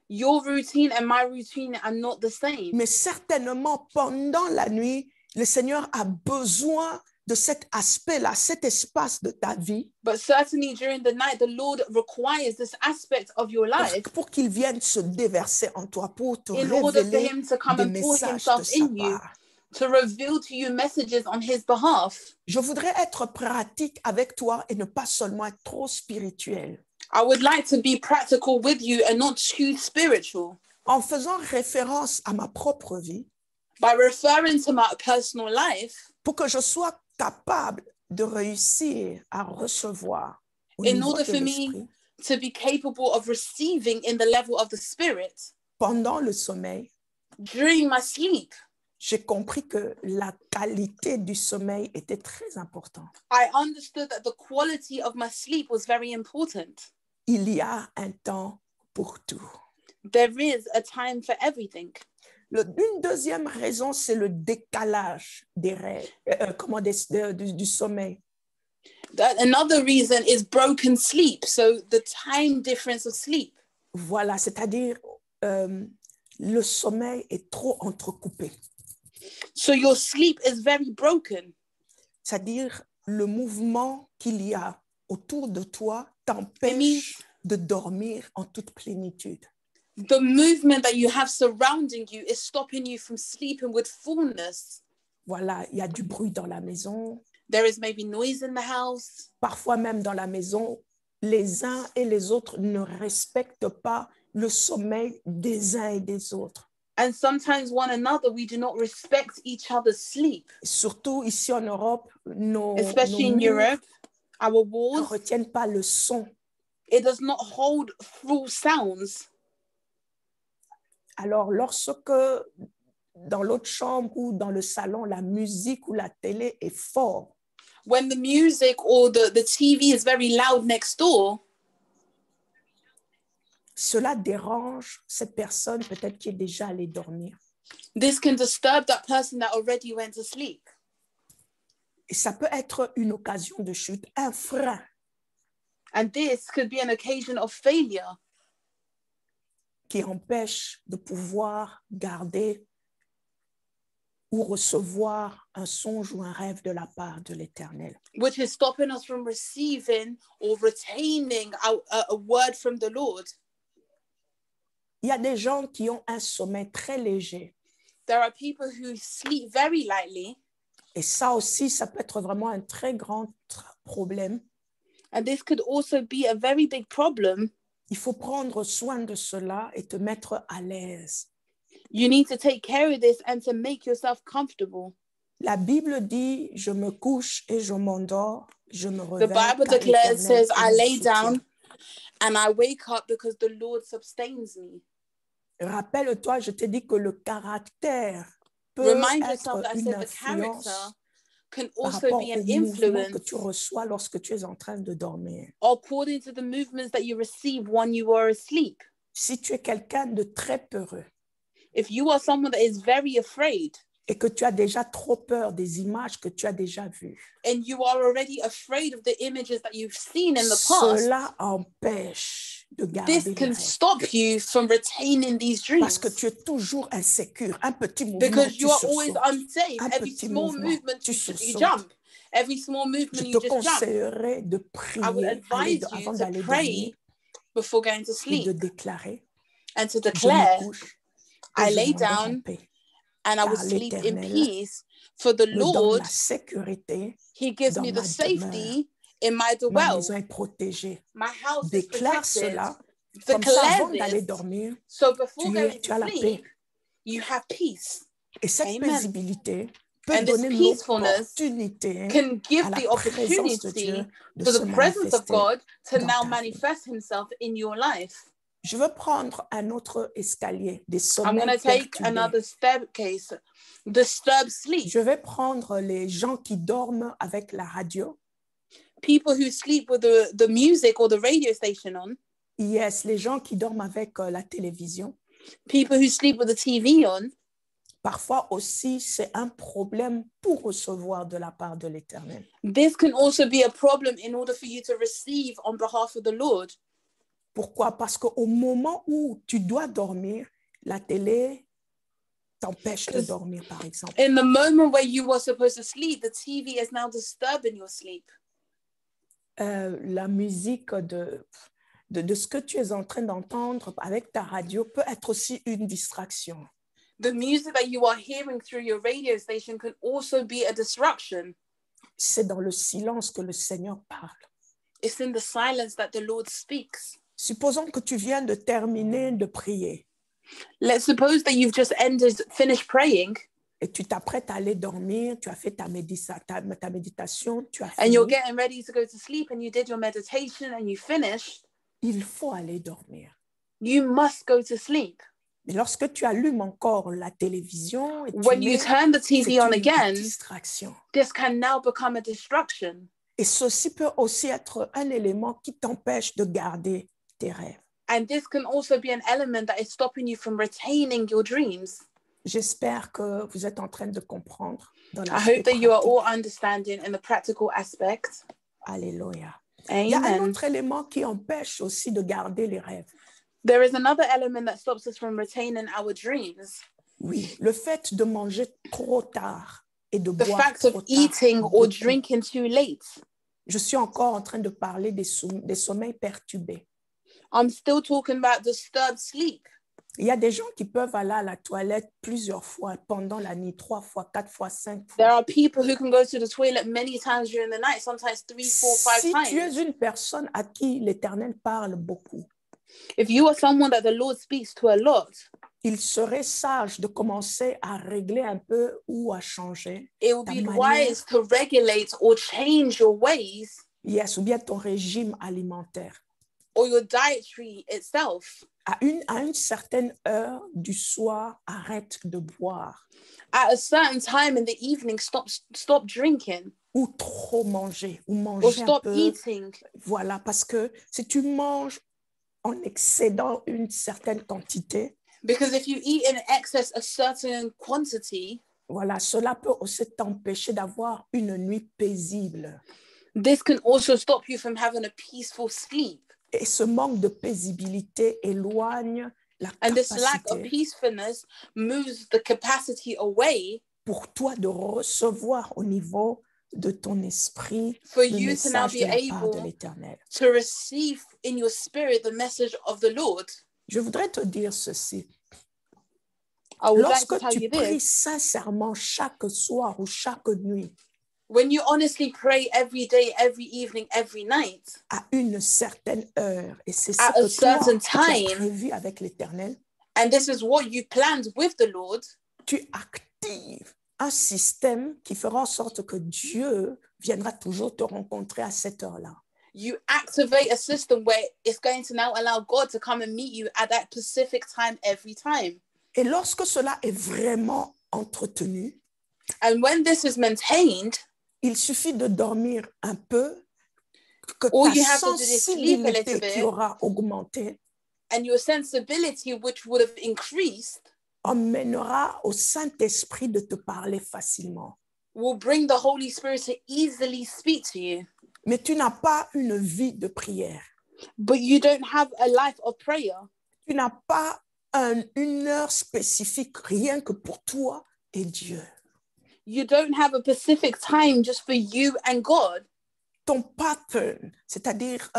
Your routine and my routine are not the same. Mais certainement, pendant la nuit, le Seigneur a besoin de cet aspect-là, cet espace de ta vie, But certainly during the night, the Lord requires this aspect of your life pour qu'il vienne se déverser en toi, pour te in order for révéler him to come des and pour messages de himself sa in you, part. to reveal to you messages on his behalf. Je voudrais être pratique avec toi et ne pas seulement être trop spirituel. I would like to be practical with you and not too spiritual. En faisant référence à ma propre vie, By referring to my personal life, pour que je sois capable de réussir à recevoir au in niveau order de for me l'esprit to be capable of receiving in the level of the spirit pendant le sommeil, during my sleep. j'ai compris que la qualité du sommeil était très importante. I understood that the quality of my sleep was very important. Il y a un temps pour tout. There is a time for everything. Une deuxième raison, c'est le décalage des rêves, du sommeil. Another reason is broken sleep. So the time difference of sleep. Voilà, c'est-à-dire le sommeil est trop entrecoupé. So your sleep is very broken. C'est-à-dire le mouvement qu'il y a autour de toi t'empêche de dormir en toute plénitude. The movement that you have surrounding you is stopping you from sleeping with fullness. Voilà, il y a du bruit dans la maison. There is maybe noise in the house. Parfois même dans la maison, les uns et les autres ne respectent pas le sommeil des uns et des autres. And sometimes one another, we do not respect each other's sleep. Surtout ici en Europe, nos Especially in murs Europe, our ne walls, retiennent pas le son. it does not hold full sounds. Alors, lorsque dans l'autre chambre ou dans le salon, la musique ou la télé est forte, When the music or the TV is very loud next door, cela dérange cette personne peut-être qui est déjà allée dormir. this can disturb that person that already went to sleep. Et ça peut être une occasion de chute, un frein. And this could be an occasion of failure Qui empêche de pouvoir garder ou recevoir un songe ou un rêve de la part de l'Éternel. which is stopping us from receiving or retaining a word from the Lord. Il y a des gens qui ont un sommeil très léger. There are people who sleep very lightly, Et ça aussi, ça peut être vraiment un très grand problème. and this could also be a very big problem. Il faut prendre soin de cela et te mettre à l'aise. You need to take care of this and to make yourself comfortable. La Bible dit, je me couche et je m'endors, je me The réveille. Bible car declares, l'Éternel says, est I mon lay soutien. down and I wake up because the Lord sustains me. Rappelle-toi, je t'ai dit que le caractère peut Remind yourself être that I une said the influence character can par also rapport be au an mouvement que influence tu reçois lorsque tu es en train de dormir. according to the movements that you receive when you are asleep. Si tu es quelqu'un de très peureux If you are someone that is very afraid et que tu as déjà trop peur des images que tu as déjà vues, and you are already afraid of the images that you've seen in the past, cela empêche de garder this les can rêves. stop you from retaining these Parce dreams que tu es toujours insécure. Un petit mouvement, because tu you are always sursautes. unsafe. Un Every petit small mouvement, movement tu you sursautes. jump. Every small Je movement te you just jump. conseillerais de I would prier advise avant you d'aller to dormir pray before going to et de sleep déclarer, and to je me declare, couche I et je lay m'endors en down paix. and I will Car sleep in l'Éternel peace. For the Me donne Lord, la sécurité, He gives dans me the ma safety in my ma dwell. maison est protégée. My house is Déclare protected. cela, comme ça Declare avant d'aller this. dormir, So before tu going as to la paix. sleep, you have peace. Et cette Amen. paisibilité peut And this donner peacefulness l'opportunité can give à la the présence de Dieu opportunity de for se the presence of manifester. God to dans now ta vie. manifest Himself in your life. Je veux prendre un autre escalier, des I'm going sommeils to take perturbés. another staircase, disturbed sleep. Je vais prendre les gens qui dorment avec la radio. People who sleep with the music or the radio station on. Yes, les gens qui dorment avec la télévision. People who sleep with the TV on. Parfois aussi, c'est un problème pour recevoir de la part de l'Éternel. This can also be a problem in order for you to receive on behalf of the Lord. Pourquoi? Parce qu'au moment où tu dois dormir, la télé t'empêche de Because dormir, par exemple. in the moment where you were supposed to sleep, the TV is now disturbing your sleep. La musique de ce que tu es en train d'entendre avec ta radio peut être aussi une distraction. The music that you are hearing through your radio station can also be a disruption. C'est dans le silence que le Seigneur parle. It's in the silence that the Lord speaks. Supposons que tu viens de terminer de prier Let's suppose that you've just finished praying et tu t'apprêtes à aller dormir, tu as fait ta méditation, tu as and you're fini. getting ready to go to sleep and you did your meditation and you finished. Il faut aller dormir. You must go to sleep. Mais lorsque tu allumes encore la télévision et tu When you mets, turn the c'est TV on une again, distraction. this can now become a distraction. Et ceci peut aussi être un élément qui t'empêche de garder tes rêves. And this can also be an element that is stopping you from retaining your dreams. J'espère que vous êtes en train de comprendre. Dans I l'aspect hope that you are pratique. all understanding in the practical aspect. Alléluia. Il y a un Amen. autre élément qui empêche aussi de garder les rêves. There is another element that stops us from retaining our dreams. Oui, le fait de manger trop tard et de The boire fact trop of tard. eating or beaucoup. drinking too late. Je suis encore en train de parler des sommeils perturbés. I'm still talking about disturbed sleep. Il y a des gens qui peuvent aller à la toilette plusieurs fois pendant la nuit, 3 fois, 4 fois, 5 There fois. are people who can go to the toilet many times during the night, sometimes 3, 4, 5 Si tu es times. une personne à qui l'Éternel parle beaucoup, If you are someone that the Lord speaks to a lot, il serait sage de commencer à régler un peu ou à changer. it will Ta be manière. wise to regulate or change your ways Yes, ou bien ton régime alimentaire. or your dietary itself. À une certaine heure du soir, arrête de boire At a certain time in the evening, stop drinking ou trop manger ou or manger un stop peu. eating. Voilà, parce que si tu manges en excédant une certaine quantité, Because if you eat in excess a certain quantity, voilà, cela peut aussi t'empêcher d'avoir une nuit paisible. this can also stop you from having a peaceful sleep. Et ce manque de paisibilité éloigne la And this lack of capacité peacefulness moves the capacity away pour toi de recevoir au niveau de ton esprit for le you to now message be de la part de able l'Éternel. to receive in your spirit the message of the Lord. Je voudrais te dire ceci. I would like to Lorsque tell tu you pries this. sincèrement chaque soir ou chaque nuit When you honestly pray every day, every evening, every night, à une certaine heure, et c'est ce At a que toi certain tu as time. prévu avec l'Éternel, and this is what you planned with the Lord, tu actives un système qui fera en sorte que Dieu viendra toujours te rencontrer à cette heure-là. you activate a system where it's going to now allow God to come and meet you at that specific time every time. Et lorsque cela est vraiment entretenu, And when this is maintained, il suffit de dormir un peu, que All ta you have to do is sleep a little sensibilité bit. qui aura augmenté and your sensibility, which would have increased, emmènera au Saint-Esprit de te parler facilement. will bring the Holy Spirit to easily speak to you. Mais tu n'as pas une vie de prière. But you don't have a life of prayer. Tu n'as pas une heure spécifique rien que pour toi et Dieu. You don't have a specific time just for you and God. Ton pattern, c'est-à-dire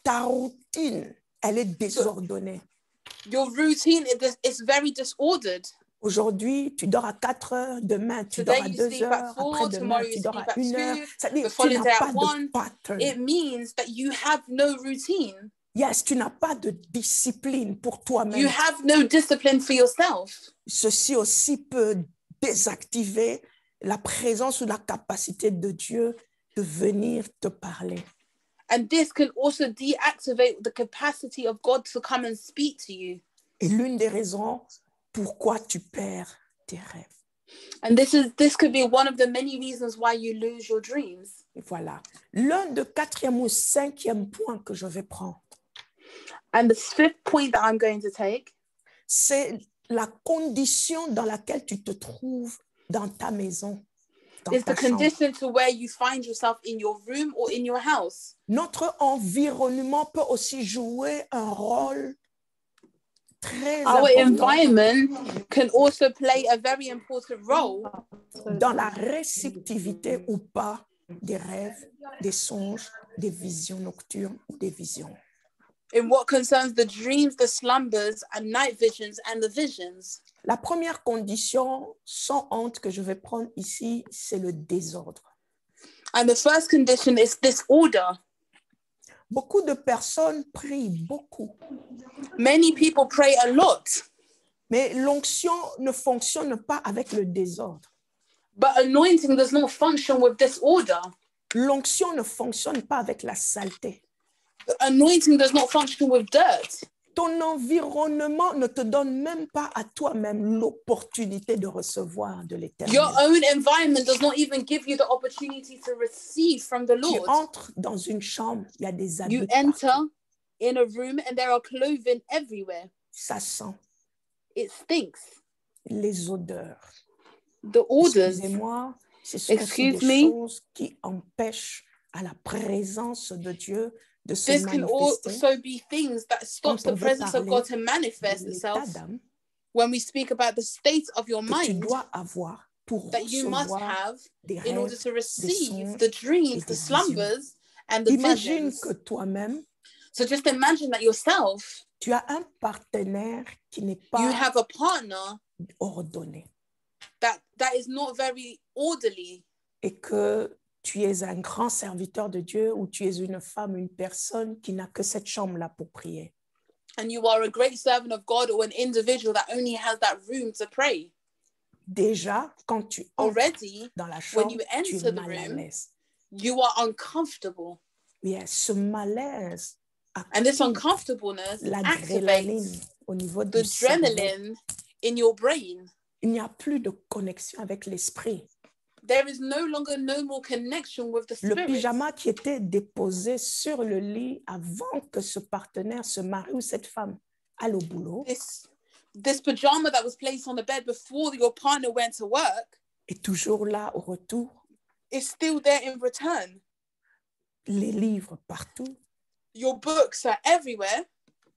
ta routine, elle est désordonnée. Your routine is very disordered. Aujourd'hui, tu dors à 4 heures, demain, tu dors Today à you 2 sleep at heures, 4, après-demain, tomorrow tu you dors sleep à at 1 heure. 2, C'est-à-dire the tu following n'as day pas at de 1. pattern. It means that you have no routine. Yes, tu n'as pas de discipline pour toi-même. You have no discipline for yourself. Ceci aussi peut désactiver la présence ou la capacité de Dieu de venir te parler. And this can also deactivate the capacity of God to come and speak to you. Et l'une des raisons pourquoi tu perds tes rêves. And this could be one of the many reasons why you lose your dreams. Et voilà. L'un des 4e ou 5e points que je vais prendre, And the fifth point that I'm going to take c'est la condition dans laquelle tu te trouves dans ta maison, dans is ta the chambre. condition to where you find yourself in your room or in your house. Notre environnement peut aussi jouer un rôle très Our important environment can also play a very important role dans la réceptivité ou pas des rêves, des songes, des visions nocturnes ou des visions. in what concerns the dreams, the slumbers, and night visions and the visions. La première condition, sans honte, que je vais prendre ici, c'est le désordre. And the first condition is disorder. Beaucoup de personnes prient beaucoup, Many people pray a lot, mais l'onction ne fonctionne pas avec le désordre. but anointing does not function with disorder. L'onction ne fonctionne pas avec la saleté. Anointing does not function with dirt. Ton environnement ne te donne même pas à toi-même l'opportunité de recevoir de l'Éternel. Your own environment does not even give you the opportunity to receive from the Tu Lord. entres dans une chambre, il y a des habits You partout. enter in a room and there are clothing everywhere. Ça sent It stinks. les odeurs. The odors. Excusez-moi, ce sont aussi Excuse des me. choses qui empêchent à la présence de Dieu de se This can manifester. also be things that stops Quand on the veut presence of God to parler manifest de l'état itself d'âme when we speak about the state of your que tu mind dois avoir pour that you must recevoir have des in order rêves. to receive songes the dreams, et the des visions. slumbers, and the Imagine visions. que toi-même, So just imagine that yourself, tu as un partenaire qui n'est you pas have a partner ordonné that is not very orderly, et que tu es un grand serviteur de Dieu ou tu es une femme, une personne qui n'a que cette chambre-là pour prier. and you are a great servant of God or an individual that only has that room to pray. Déjà, quand tu entres Already, dans la when chambre, you tu enter es the mal à room, l'aise. you are uncomfortable. Mais ce malaise And this active uncomfortableness l'adrénaline activates au niveau the du cerveau. adrenaline in your brain. Il n'y a plus de connexion avec l'esprit. There is no more connection with the Le spirit. pyjama qui était déposé sur le lit avant que ce partenaire se marie ou cette femme aille au boulot This pajama that was placed on the bed before your partner went to work est toujours là au retour. is still there in return. Les livres partout, Your books are everywhere.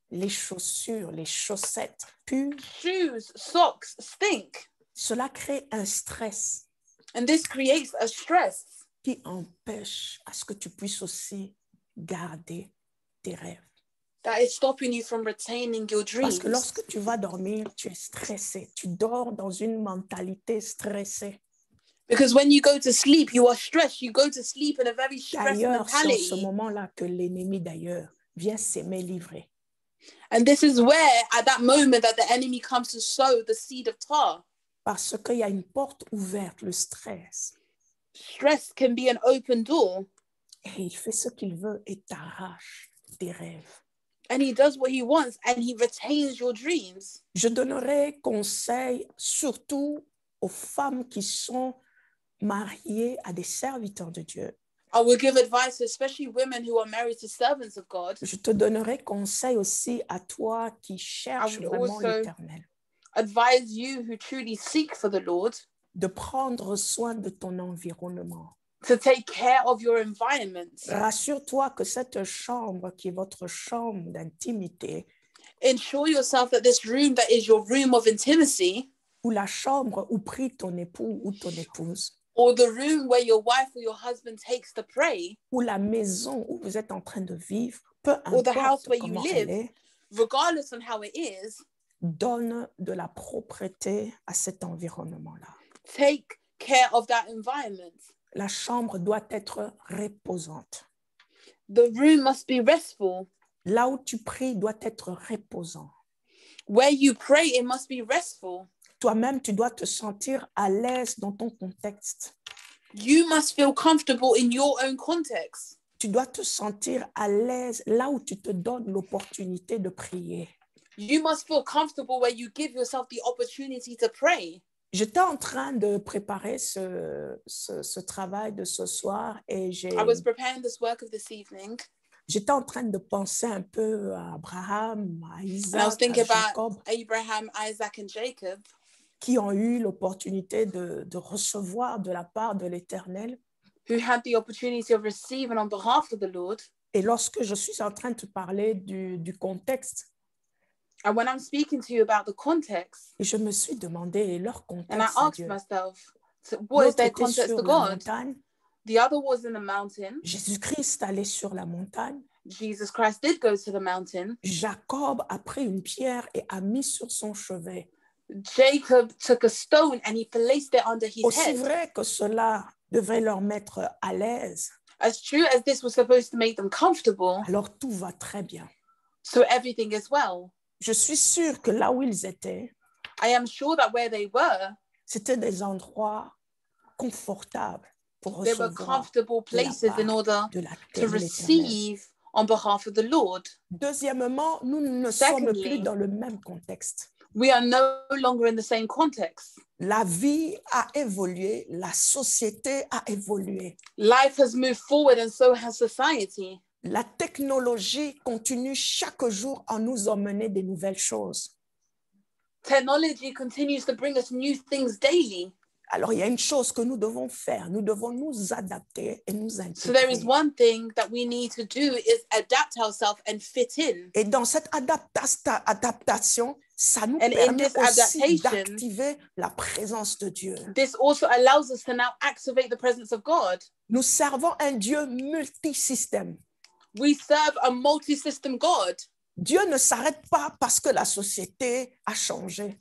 les chaussures, les chaussettes puent. Shoes, socks stink. Cela crée un stress And this creates a stress qui empêche à ce que tu puisses aussi garder tes rêves. that is stopping you from retaining your Parce dreams. que lorsque tu vas dormir, tu es stressé. Tu dors dans une mentalité stressée. Because when you go to sleep, you are stressed. You go to sleep in a very stressed D'ailleurs, c'est en ce mentality. moment-là que l'ennemi d'ailleurs vient s'aimer livrer. And this is where, at that moment, that the enemy comes to sow the seed of tar. Parce qu'il y a une porte ouverte, le stress. Stress can be an open door, Et il fait ce qu'il veut et t'arrache tes rêves. and he does what he wants, and he retains your dreams. Je donnerai conseil surtout aux femmes qui sont mariées à des serviteurs de Dieu. I will give advice, especially women who are married to servants of God. Je te donnerai conseil aussi à toi qui cherches would vraiment also- l'Éternel, Advise you who truly seek for the Lord de prendre soin de ton environnement. to take care of your environment. Rassure-toi que cette chambre qui est votre chambre d'intimité Ensure yourself that this room that is your room of intimacy, ou la chambre où prie ton époux ou ton épouse or the room where your wife or your husband takes to pray, ou la maison où vous êtes en train de vivre, peu Or the house importe where you comment live. elle est, regardless on how it is, donne de la propreté à cet environnement-là. take care of that environment. La chambre doit être reposante. The room must be restful. Là où tu pries doit être reposant. Where you pray, it must be restful. Toi-même, tu dois te sentir à l'aise dans ton contexte. You must feel comfortable in your own context. Tu dois te sentir à l'aise là où tu te donnes l'opportunité de prier. You must feel comfortable where you give yourself the opportunity to pray. J'étais en train de préparer ce travail de ce soir et I was preparing this work of this evening, j'étais en train de penser un peu à Abraham, à and I was Isaac, thinking à about Jacob, Abraham, Isaac, and Jacob, qui ont eu l'opportunité de recevoir de la part de l'Éternel. who had the opportunity of receiving on behalf of the Lord. Et lorsque je suis en train de te parler du contexte, And when I'm speaking to you about the context, Et je me suis demandé leur and I contexte à asked Dieu. myself, so what is L'autre their était context sur to la God? montagne. The other was in the mountain. Jésus-Christ allait sur la montagne. Jesus Christ did go to the mountain. Jacob a pris une pierre et a mis sur son chevet. Jacob took a stone and he placed it under his Aussi head. vrai que cela devait leur mettre à l'aise, As true as this was supposed to make them comfortable, alors tout va très bien. so everything is well. Je suis sûre que là où ils étaient, I am sure that where they were, c'était des endroits confortables pour they were recevoir comfortable de la places in part order de la to terre de l'Éternel. receive on behalf of the Lord. Deuxièmement, nous ne sommes Secondly, plus dans le même contexte. We are no longer in the same context. La vie a évolué, la société a évolué. Life has moved forward and so has society. La technologie continue chaque jour à nous emmener des nouvelles choses. Technology continues to bring us new things daily. Alors, il y a une chose que nous devons faire. Nous devons nous adapter et nous So there is intégrer. one thing that we need to do is adapt ourselves and fit in. Et dans cette adaptation, ça nous And in permet this aussi adaptation, d'activer la présence de Dieu. This also allows us to now activate the presence of God. Nous servons un Dieu multisystème. We serve a multi-system God. Dieu ne s'arrête pas parce que la société a changé.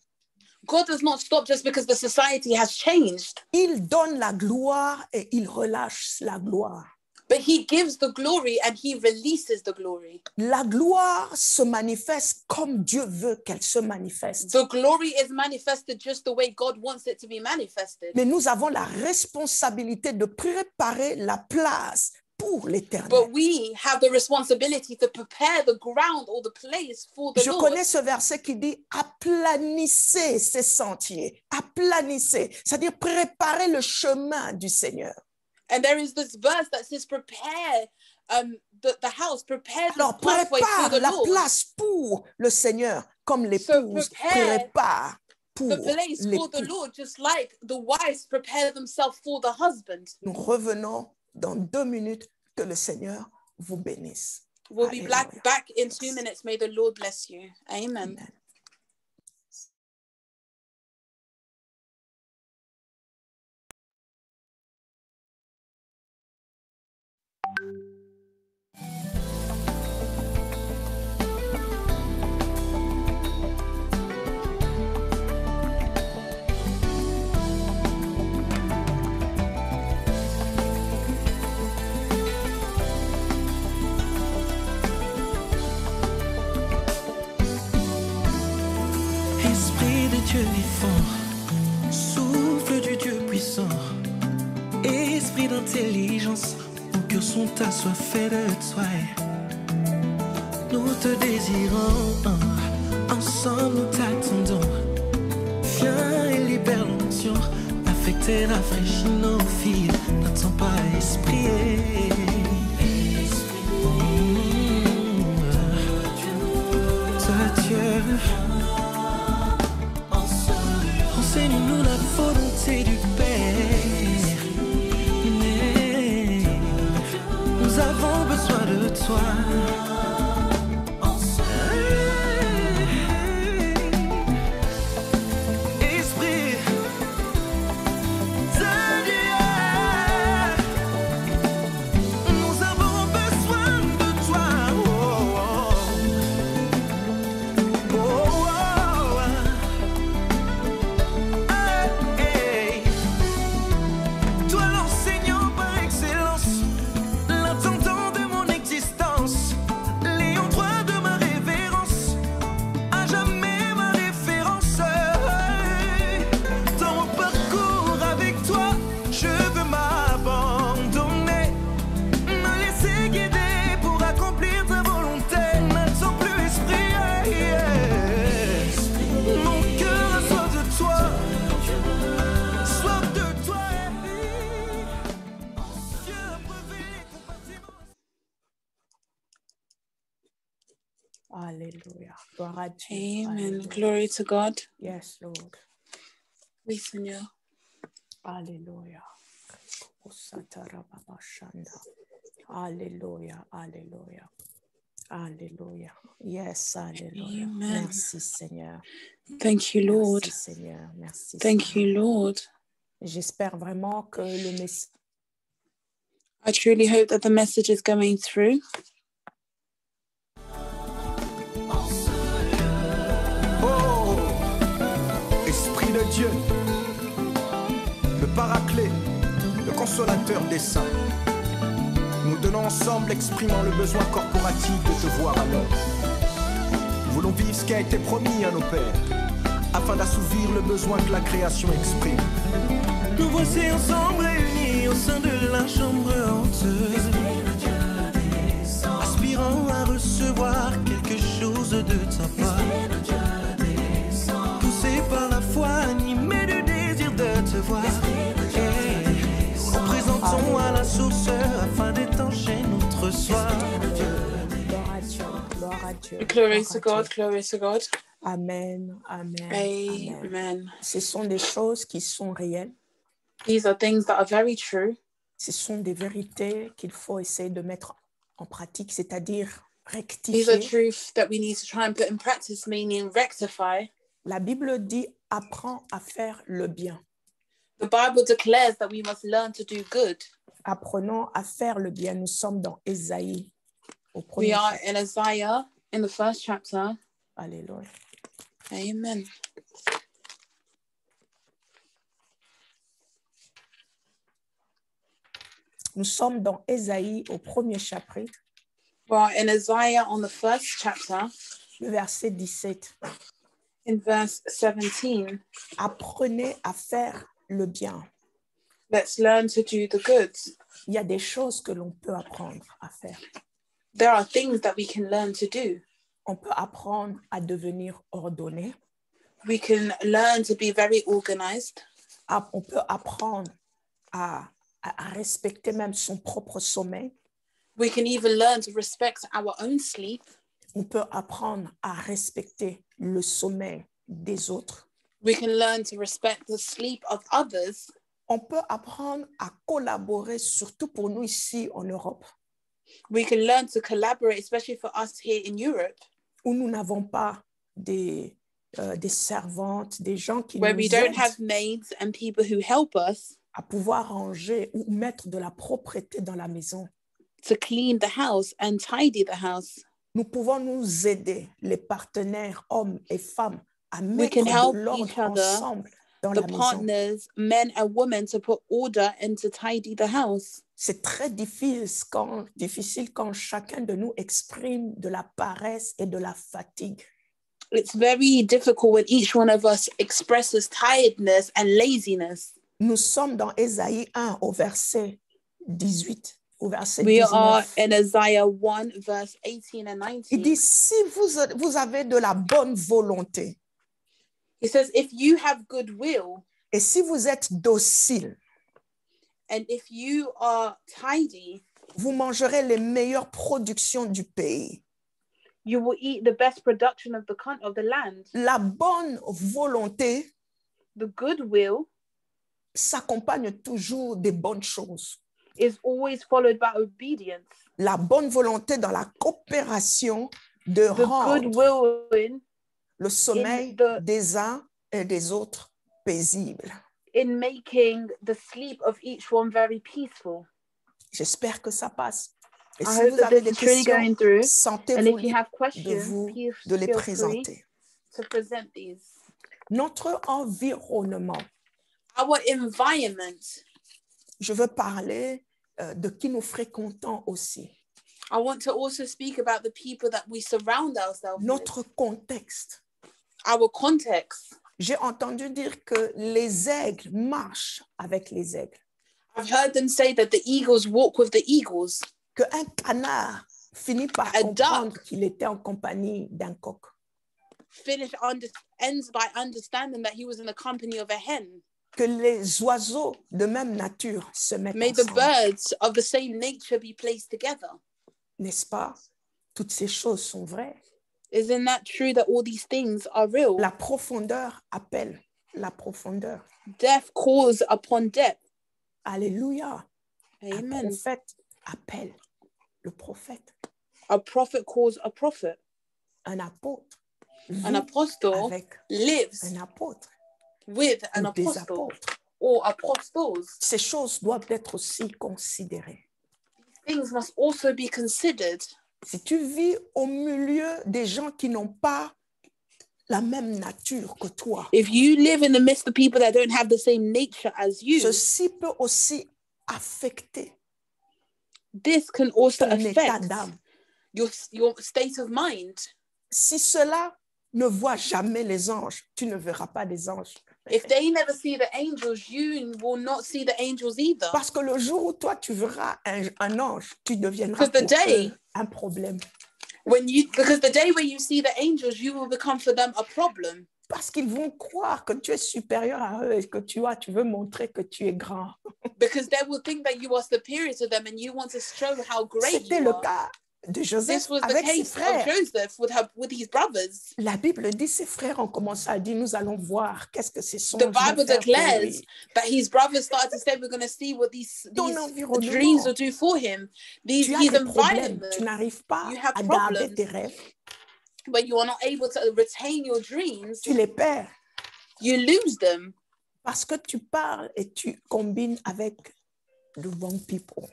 God does not stop just because the society has changed, Il donne la gloire et il relâche la gloire. but he gives the glory and he releases the glory. La gloire se manifeste comme Dieu veut qu'elle se manifeste. The glory is manifested just the way God wants it to be manifested. Mais nous avons la responsabilité de préparer la place pour l'Éternel. But we have the responsibility to prepare the ground or the place for the Je Lord. connais ce verset qui dit « aplanissez ces sentiers ». Aplanissez, c'est-à-dire préparer le chemin du Seigneur. And there is this verse that says, prepare the house, prepare the Alors pathway for prépare the la Lord. place pour le Seigneur, comme l'épouse prepare prépare pour The place for the l'époux. Lord, just like the wives prepare themselves for the husband. Nous revenons dans 2 minutes, que le Seigneur vous bénisse. We'll be Alléluia. back in 2 minutes. May the Lord bless you. Amen. Amen. Esprit de Dieu vivant, souffle du Dieu puissant, esprit d'intelligence, nos cœurs sont assoiffés de toi. Nous te désirons, ensemble nous t'attendons. Viens et libère l'onction, affecter, rafraîchir nos vies. N'attends pas, esprit. Toi, Dieu. Enseigne-nous la volonté du Père. Mais nous avons besoin de toi. Esprit de Dieu, nous avons besoin de toi. Oh, oh, oh, oh. Hey, toi l'enseignant par excellence, l'intendant de mon existence, l'ayant droit de ma révérence, à jamais ma référence. Dans mon parcours avec toi, je veux m'abandonner, me laisser guider pour accomplir ta volonté. N'attends plus, esprit. Mon cœur a soif de toi. Soif de toi, Dieu a brevé les compartiments. Alléluia. Gloire à Dieu. Amen. Alléluia. Glory to God. Yes, Lord. Oui, Seigneur. Alléluia. Alléluia. Alléluia. Alléluia. Alléluia. Yes, alléluia. Amen. Merci Seigneur. Thank you, Lord. Merci Seigneur. Merci Thank Seigneur. you, Lord. J'espère vraiment que le message I truly hope that the message is going through. Oh, Esprit de Dieu, le Paraclet, le consolateur des saints, nous donnons ensemble, exprimant le besoin corporatif de te voir à l'œuvre. Nous voulons vivre ce qui a été promis à nos pères, afin d'assouvir le besoin que la création exprime. Nous voici ensemble réunis au sein de la chambre haute, aspirant à recevoir quelque chose de ta part, poussés par la foi, animés du désir de te voir. Nous présentons à la source afin d'étancher notre soif. Gloire à Dieu, gloire à Dieu. Glory gloire to à God, Dieu. glory to God. Amen, amen, amen. Amen. Ce sont des choses qui sont réelles. These are things that are very true. Ce sont des vérités qu'il faut essayer de mettre en pratique, c'est-à-dire These are rectifier. truths that we need to try and put in practice, meaning rectify. La Bible dit apprends à faire le bien. The Bible declares that we must learn to do good. Apprenons à faire le bien. Nous sommes dans Ésaïe au We premier are chapitre. in Isaiah in the first chapter. Alléluia. Amen. Nous sommes dans Ésaïe au premier chapitre, We are in Isaiah on the first chapter, le verset 17. in verse 17. Apprenez à faire le bien. Let's learn to do the good. Il y a des choses que l'on peut apprendre à faire. There are things that we can learn to do. On peut apprendre à devenir ordonné. We can learn to be very organized. On peut apprendre à respecter même son propre sommeil. We can even learn to respect our own sleep. On peut apprendre à respecter le sommeil des autres. We can learn to respect the sleep of others. On peut apprendre à collaborer, surtout pour nous ici en Europe, We can learn to collaborate, especially for us here in Europe, où nous n'avons pas des servantes, des gens qui where nous we don't aident have maids and people who help us à pouvoir ranger ou mettre de la propreté dans la maison. to clean the house and tidy the house. Nous pouvons nous aider, les partenaires, hommes et femmes, à We mettre can help de l'ordre each other, ensemble dans the la maison. partners, men and women, to put order and to tidy the house. C'est très difficile quand chacun de nous exprime de la paresse et de la fatigue. It's very difficult when each one of us expresses tiredness and laziness. Nous sommes dans Ésaïe 1 au verset 18, au verset We 19. are in Isaiah 1, verse 18 and Il 19. dit, si vous avez de la bonne volonté He says, if you have goodwill et si vous êtes docile, and if you are tidy, vous mangerez les meilleures productions du pays. you will eat the best production of the land. La bonne volonté The goodwill s'accompagne toujours des bonnes choses. is always followed by obedience. La bonne volonté dans la coopération de The rendre goodwill le sommeil the- des uns et des autres paisible. in making the sleep of each one very peaceful. J'espère que ça passe. Et I si hope vous that avez this des is really questions, going through. And sentez-vous if you have de questions, vous please de les feel free présenter. to present these. Notre environnement, Our environment. je veux parler de qui nous fréquentons aussi. I want to also speak about the people that we surround ourselves Notre with. contexte. Our context. J'ai entendu dire que les aigles marchent avec les aigles, I've heard them say that the eagles walk with the eagles. qu'un canard finit par A comprendre qu'il était en compagnie d'un coq. Ends by understanding that he was in the company of a hen. Que les oiseaux de même nature se mettent May the ensemble. birds of the same nature be placed together. N'est-ce pas? Toutes ces choses sont vraies. Isn't that true that all these things are real? La profondeur appelle la profondeur. Death calls upon depth. Alléluia. Un Amen. prophète appelle le prophète. A prophet calls a prophet. Un apôtre An vit apostle avec lives un apôtre with an ou des apostle apôtres. or apostles. Ces choses doivent être aussi considérées. Things must also be considered. Si tu vis au milieu des gens qui n'ont pas la même nature que toi, If you live in the midst of people that don't have the same nature as you, ceci peut aussi affecter this can also ton état affect d'âme. your state of mind. Si cela ne voit jamais les anges, tu ne verras pas des anges. If they never see the angels, you will not see the angels either. Parce que le jour où toi, tu verras un ange, tu deviendras Because the pour day- eux un problème. Because the day when you see the angels, you will become for them a problem. Parce qu'ils vont croire que tu es supérieur à eux et que tu veux montrer que tu es grand. Because they will think that you are superior to them and you want to show how great C'était you le are. cas de Joseph This was the avec ses case of frères. Joseph with his brothers. La Bible dit, ses frères ont commencé à dire, nous allons voir qu'est-ce que ces songes The vont Bible faire pour declares lui. that his brothers started to say, we're going to see what these Ton environnement. dreams will do for him. Tu as His des problèmes, environment, tu n'arrives pas you have à garder problems. tes rêves, but you are not able to retain your dreams, tu les perds you lose them parce que tu parles et tu combines avec the wrong people.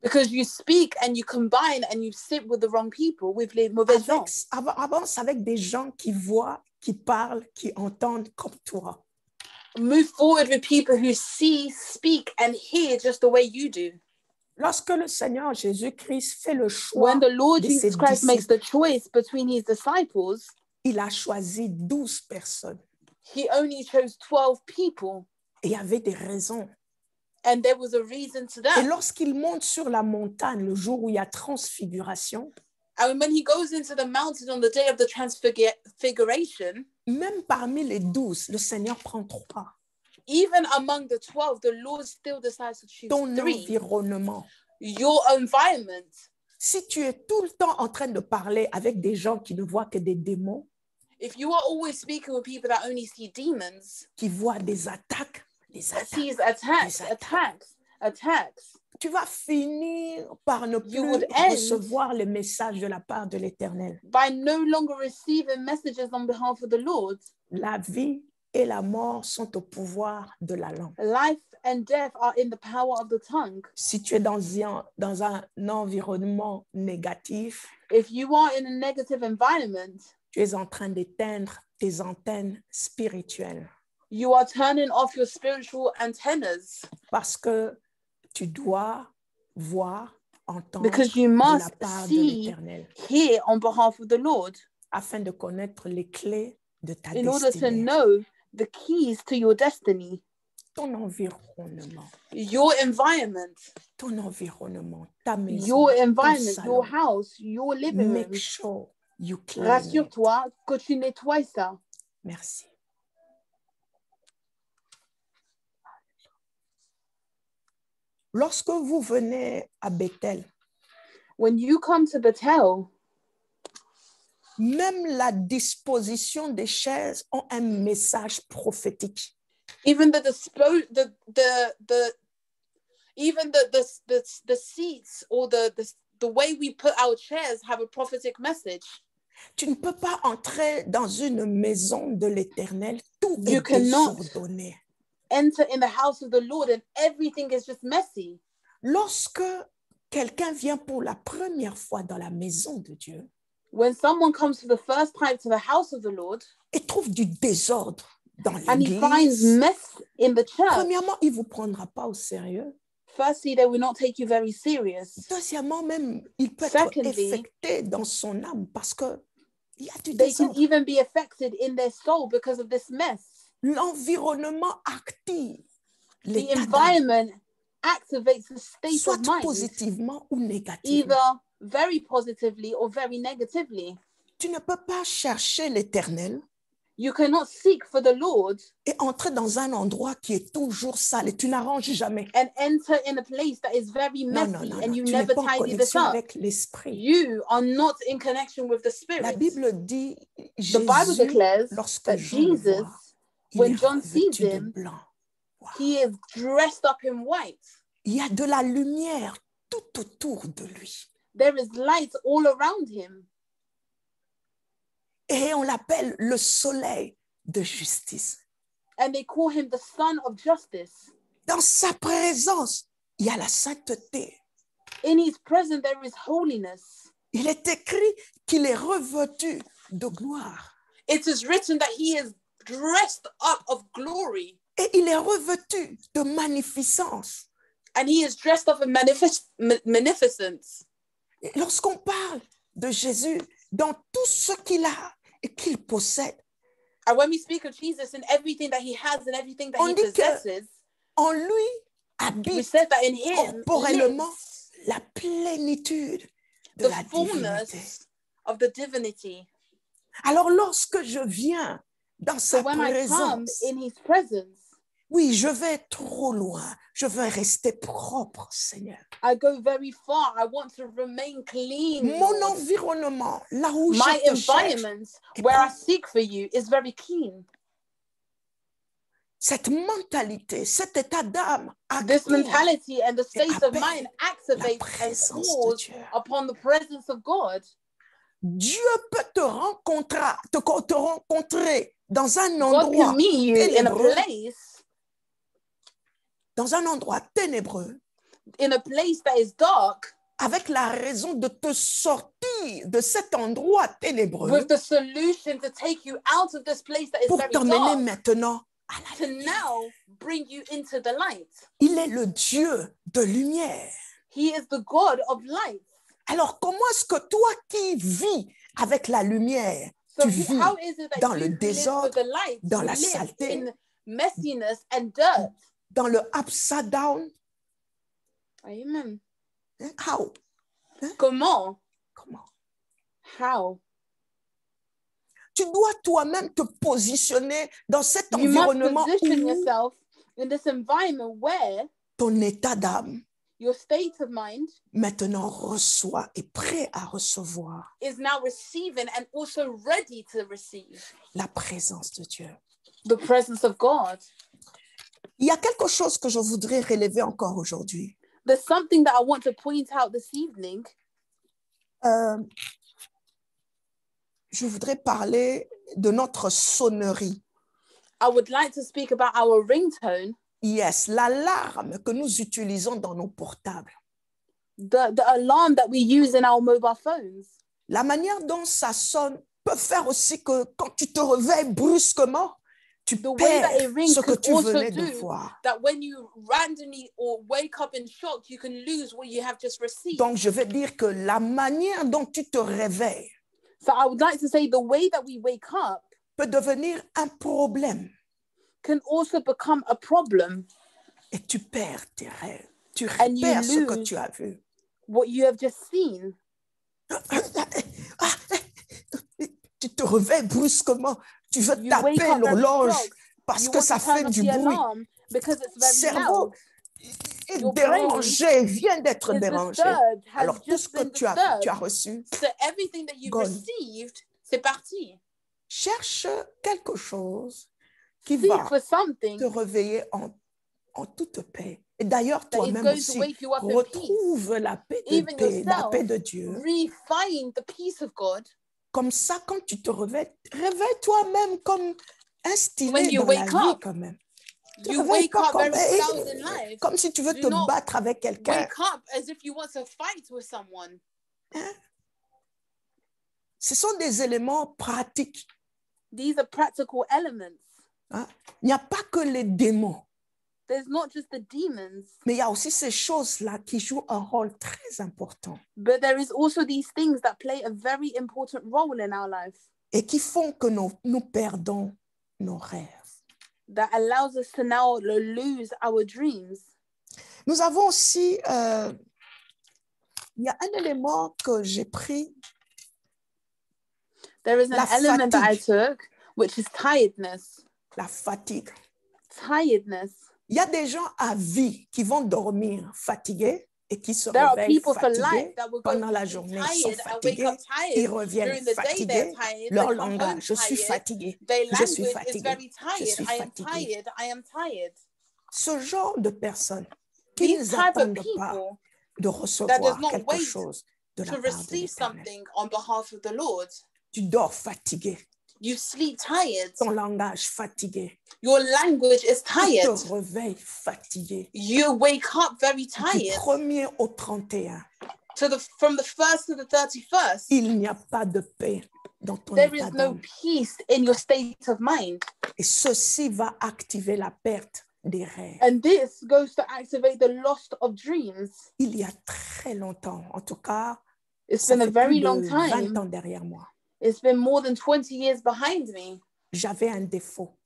because you speak and you combine and you sit with the wrong people, with les mauvais gens. Avance avec des gens qui voient, qui parlent, qui entendent comme toi. Move forward with people who see, speak, and hear just the way you do. Lorsque le Seigneur Jésus-Christ fait le choix When the Lord de ses Jesus Christ makes disciples, the choice between his disciples, il a choisi 12 personnes. he only chose 12 people, Et il y avait des raisons. and there was a reason to Et that. lorsqu'il monte sur la montagne le jour où il y a transfiguration, And when he goes into the mountain on the day of the transfiguration, même parmi les 12, le Seigneur prend 3. even among the 12, the Lord still decides to choose Ton 3. environnement. Your environment. Si tu es tout le temps en train de parler avec des gens qui ne voient que des démons, If you are always speaking with people that only see demons, qui voient des attaques, that sees attacks, tu vas finir par ne plus would end- recevoir les messages de la part de l'Éternel. by no longer receiving messages on behalf of the Lord. La vie et la mort sont au pouvoir de la langue. Life and death are in the power of the tongue. Si tu es dans un environnement négatif, If you are in a negative environment, tu es en train d'éteindre tes antennes spirituelles you are turning off your spiritual antennas parce que tu dois voir, entendre because you de la must part de see, l'Éternel hear on behalf of the Lord afin de connaître les clés de ta in order to destinée. know the keys to your destiny. Ton environnement, Your environment, ta maison, your ton environment, salon. your house, your living room. Make sure you clean it. Rassure-toi que tu nettoies ça. Merci. Lorsque vous venez à Bethel, When you come to Bethel, même la disposition des chaises ont un message prophétique. even the seats or the way we put our chairs have a prophetic message. Tu ne peux pas entrer dans une maison de l'Éternel, tout You est cannot. désordonné. Enter in the house of the Lord and everything is just messy. Lorsque quelqu'un vient pour la première fois dans la maison de Dieu When someone comes for the first time to the house of the Lord et trouve du désordre dans and he finds l'église, mess in the church, premièrement, il ne vous prendra pas au sérieux. firstly, they will not take you very serious. Deuxièmement, même, il peut Secondly, être affecté dans son âme parce que il y a du They can désordre. even be affected in their soul because of this mess. L'environnement active The l'état d'âme, environment activates the state soit of mind, positivement ou négativement. either very positively or very negatively. Tu ne peux pas chercher l'Éternel You cannot seek for the Lord et entrer dans un endroit qui est toujours sale et tu n'arranges jamais. and enter in a place that is very Non, messy non, non, and non. you Tu n'es never pas en tidy this connexion up. avec l'esprit. You are not in connection with the La Spirit. Bible dit, The Bible Jésus, declares lorsque that Jean le Jesus, voit, il when est John sees revêtu de him, blanc. Wow. he is dressed up in white. Il y a de la lumière tout autour de lui. there is light all around him. Et on l'appelle le soleil de justice. And they call him the son of justice. Dans sa présence, il y a la sainteté. In his presence, there is holiness. Il est écrit qu'il est revêtu de gloire. It is written that he is dressed up of glory. Et il est revêtu de magnificence. And he is dressed up in magnificence. Et lorsqu'on parle de Jésus, dans tout ce qu'il a et qu'il possède, And when we speak of Jesus and everything that he has and everything that On he dit que possesses, en lui we habite said that in him corporellement lives la plénitude de the la divinité. fullness of the divinity. Alors lorsque je viens dans sa So when I come présence, in his presence, oui, je vais trop loin. Je veux rester propre, Seigneur. I go very far. I want to remain clean. Mon Lord. environnement, là où My je te cherche, environment where I seek for you is very clean. cette mentalité, cet état d'âme This active mentality and the state of appelle mind la activates and présence de calls Dieu. upon the presence of God. Dieu peut te rencontrer dans un God endroit can meet you in a ténébreux, place, that is dark, avec la raison de te sortir de cet endroit ténébreux with the solution to take you out of this place that is pour very t'emmener dark, maintenant à la to lumière. now bring you into the light. Il est le Dieu de lumière. He is the God of light. Alors, comment est-ce que toi qui vis avec la lumière, So tu vis how is it that dans you le who live désordre, with the light, dans you la live saleté, in messiness and dirt? dans le upside down? Amen. How? Comment? Comment? How? Tu dois toi-même te positionner dans cet You must environnement position où yourself in this environment where ton état d'âme your state of mind maintenant reçoit, est prêt à recevoir is now receiving and also ready to receive la présence de Dieu. the presence of God. Il y a quelque chose que je voudrais relever encore aujourd'hui. There's something that I want to point out this evening. Je voudrais parler de notre sonnerie. I would like to speak about our ringtone, Yes, l'alarme que nous utilisons dans nos portables. the alarm that we use in our mobile phones. La manière dont ça sonne peut faire aussi que quand tu te réveilles brusquement, tu The way that it perds rings ce que could tu also venais de do voir. that when you randomly or wake up in shock, you can lose what you have just received. Donc, je vais dire que la manière dont tu te réveilles So I would like to say the way that we wake up peut devenir un problème can also become a problem, et tu perds tes rêves. Tu And you perds ce que lose. tu as vu. what you have just seen. Tu te réveilles brusquement, tu veux You wake taper up very l'horloge shocked. parce You que want ça to turn fait off du the bruit. alarm because it's very Cerveau loud. est Your brain dérangé, vient d'être Is dérangé. disturbed, has Alors, tout ce just que been tu as disturbed. reçu, So everything that you Gone. received, c'est parti. cherche quelque chose qui Seek va for something te réveiller en toute paix. Et d'ailleurs, that is toi-même going to aussi, wake you up in peace. retrouve la paix de, Even la yourself. paix de Dieu. Refine the peace of God. Comme ça, quand tu te réveilles, réveille-toi-même comme un When stylet you dans la wake vie up, quand même. Te You réveille wake pas up comme, very sound in life. comme si tu veux Do te not battre avec quelqu'un. Wake up as if you want to fight with someone. Ce sont des éléments pratiques. These are practical elements. Hein. Il n'y a pas que les démons, There's not just the demons, mais il y a aussi ces choses-là qui jouent un rôle très important but there is also these things that play a very important role in our life et qui font que nous perdons nos rêves. that allows us to now lose our dreams. Nous avons aussi, il y a un élément que j'ai pris, There is an La element that I fatigue. took, which is tiredness. la fatigue. Tiredness. Il y a des gens à vie qui vont dormir fatigués et qui se There are réveillent people for life fatigués that will go pendant la to journée, sleep sont tired and wake fatigués, up ils tired. reviennent During the day, fatigués, they're tired. leur They come home langage, je suis tired. fatigué, Their je suis language is fatigué, very je tired. suis I am fatigué. tired. I am tired. Ce genre de personnes qui These ne type of attendent pas people de that does recevoir not quelque wait chose de la to part de receive l'Éternel. something on behalf of the Lord. Tu dors fatigué, You sleep tired. ton langage fatigué, Your language is tu tired. te réveilles fatigué. You wake up very Du tired. 1er au 31, From the 1st to the 31st, il n'y a pas de paix dans ton there état is no d'âme. peace in your state of mind. Et ceci va activer la perte des rêves. And this goes to activate the loss of dreams. Il y a très longtemps, en tout cas, It's ça been a fait very plus long de 20 time. ans derrière moi. It's been more than 20 years behind me. J'avais un défaut.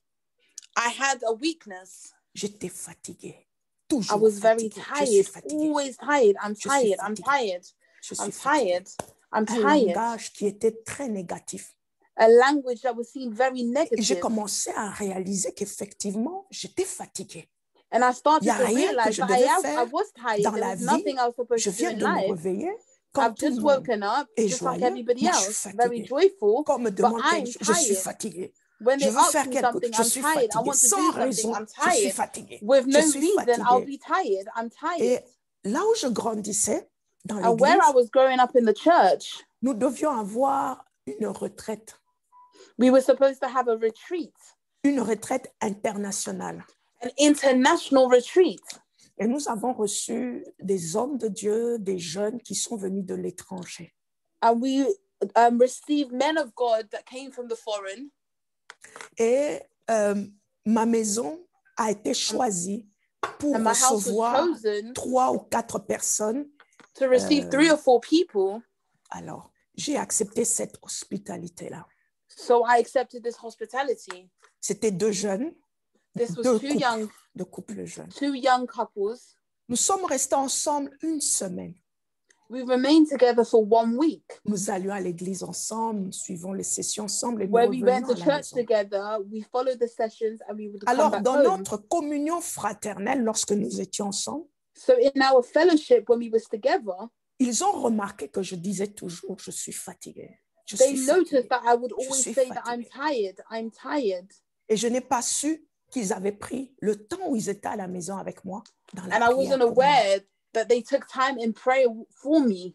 I had a weakness. J'étais fatiguée. I Toujours was very fatiguée. Je suis tired, fatiguée. always tired. I'm Je suis tired, I'm fatiguée. tired, Je I'm suis fatiguée. tired, I'm Un tired. langage qui était très négatif. A language that was seen very Et j'ai negative. commencé à réaliser qu'effectivement, j'étais fatiguée. And I Il started n'y a to rien que realize je that devais I faire was tired. dans There la was vie. nothing I was supposed Je to do viens in de me life. réveiller comme I've tout le just monde. woken up, est just like joyeux. everybody Moi, je else, suis very fatiguée. joyful. Quand on me But demande quelque I'm chose, je suis tired. fatiguée. When Je they veux ask faire me quelque something, chose, je I'm suis tired. I fatiguée. want to do Sans something, raison, I'm je suis tired. fatiguée. With Je no suis reason, I'll fatiguée. be tired. I'm tired. Et là où je grandissais, dans And where I l'église, was growing up in the church, nous devions avoir une retraite we were supposed to have a retreat, internationale. an international retreat. Et nous avons reçu des hommes de Dieu, des jeunes qui sont venus de l'étranger. And we received men of God that came from the foreign. Et ma maison a été choisie pour And my house was recevoir chosen 3 ou 4 personnes. to receive 3 or 4 people. Alors, j'ai accepté cette hospitalité-là. So I accepted this hospitality. C'était 2 jeunes, This was 2 couples jeunes. two young couples. Nous sommes restés ensemble 1 semaine. We remained together for 1 week, Nous allions à l'église ensemble, nous suivons les sessions ensemble et nous where we went revenions to à la church maison. together. We followed the sessions and we would come Alors, back dans home. notre communion fraternelle, lorsque nous étions ensemble, So in our fellowship, when we was together, ils ont remarqué que je disais toujours, je suis fatiguée. Je they suis noticed fatiguée. that I would Je always suis say that I'm fatiguée. tired, I'm tired. Et je n'ai pas su qu'ils avaient pris le temps où ils étaient à la maison avec moi dans la And I prière wasn't pour moi. aware that they took time in prayer for me.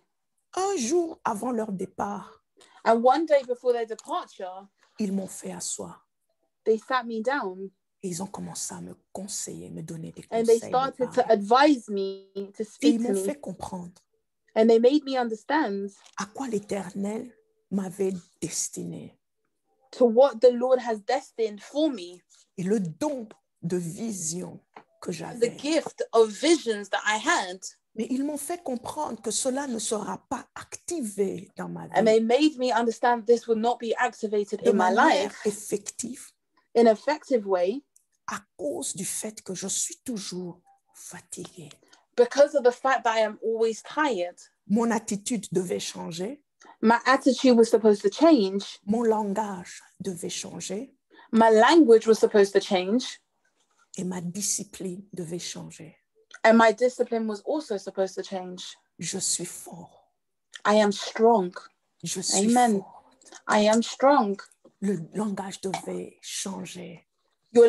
Un jour avant leur départ, And one day before their departure, ils m'ont fait asseoir they sat me down et ils ont commencé à me conseiller, me donner des and they conseils. started me to parler. advise me, to Et speak ils to m'ont me. fait comprendre And they made me understand à quoi l'Éternel m'avait destiné to what the Lord has destined for me, et le don de vision que the j'avais. gift of visions that I had. Mais ils m'ont fait comprendre que cela ne sera pas activé dans ma And vie they made me understand this would not be activated de in my manière life effective in an effective way à cause du fait que je suis toujours fatiguée. because of the fact that I am always tired. Mon attitude devait changer, My attitude was supposed to change. mon langage devait changer My language was supposed to change. et ma discipline devait changer. And my discipline was also supposed to change. Je suis fort. I am strong. Je suis Amen. fort. I am strong. Le langage devait changer. Your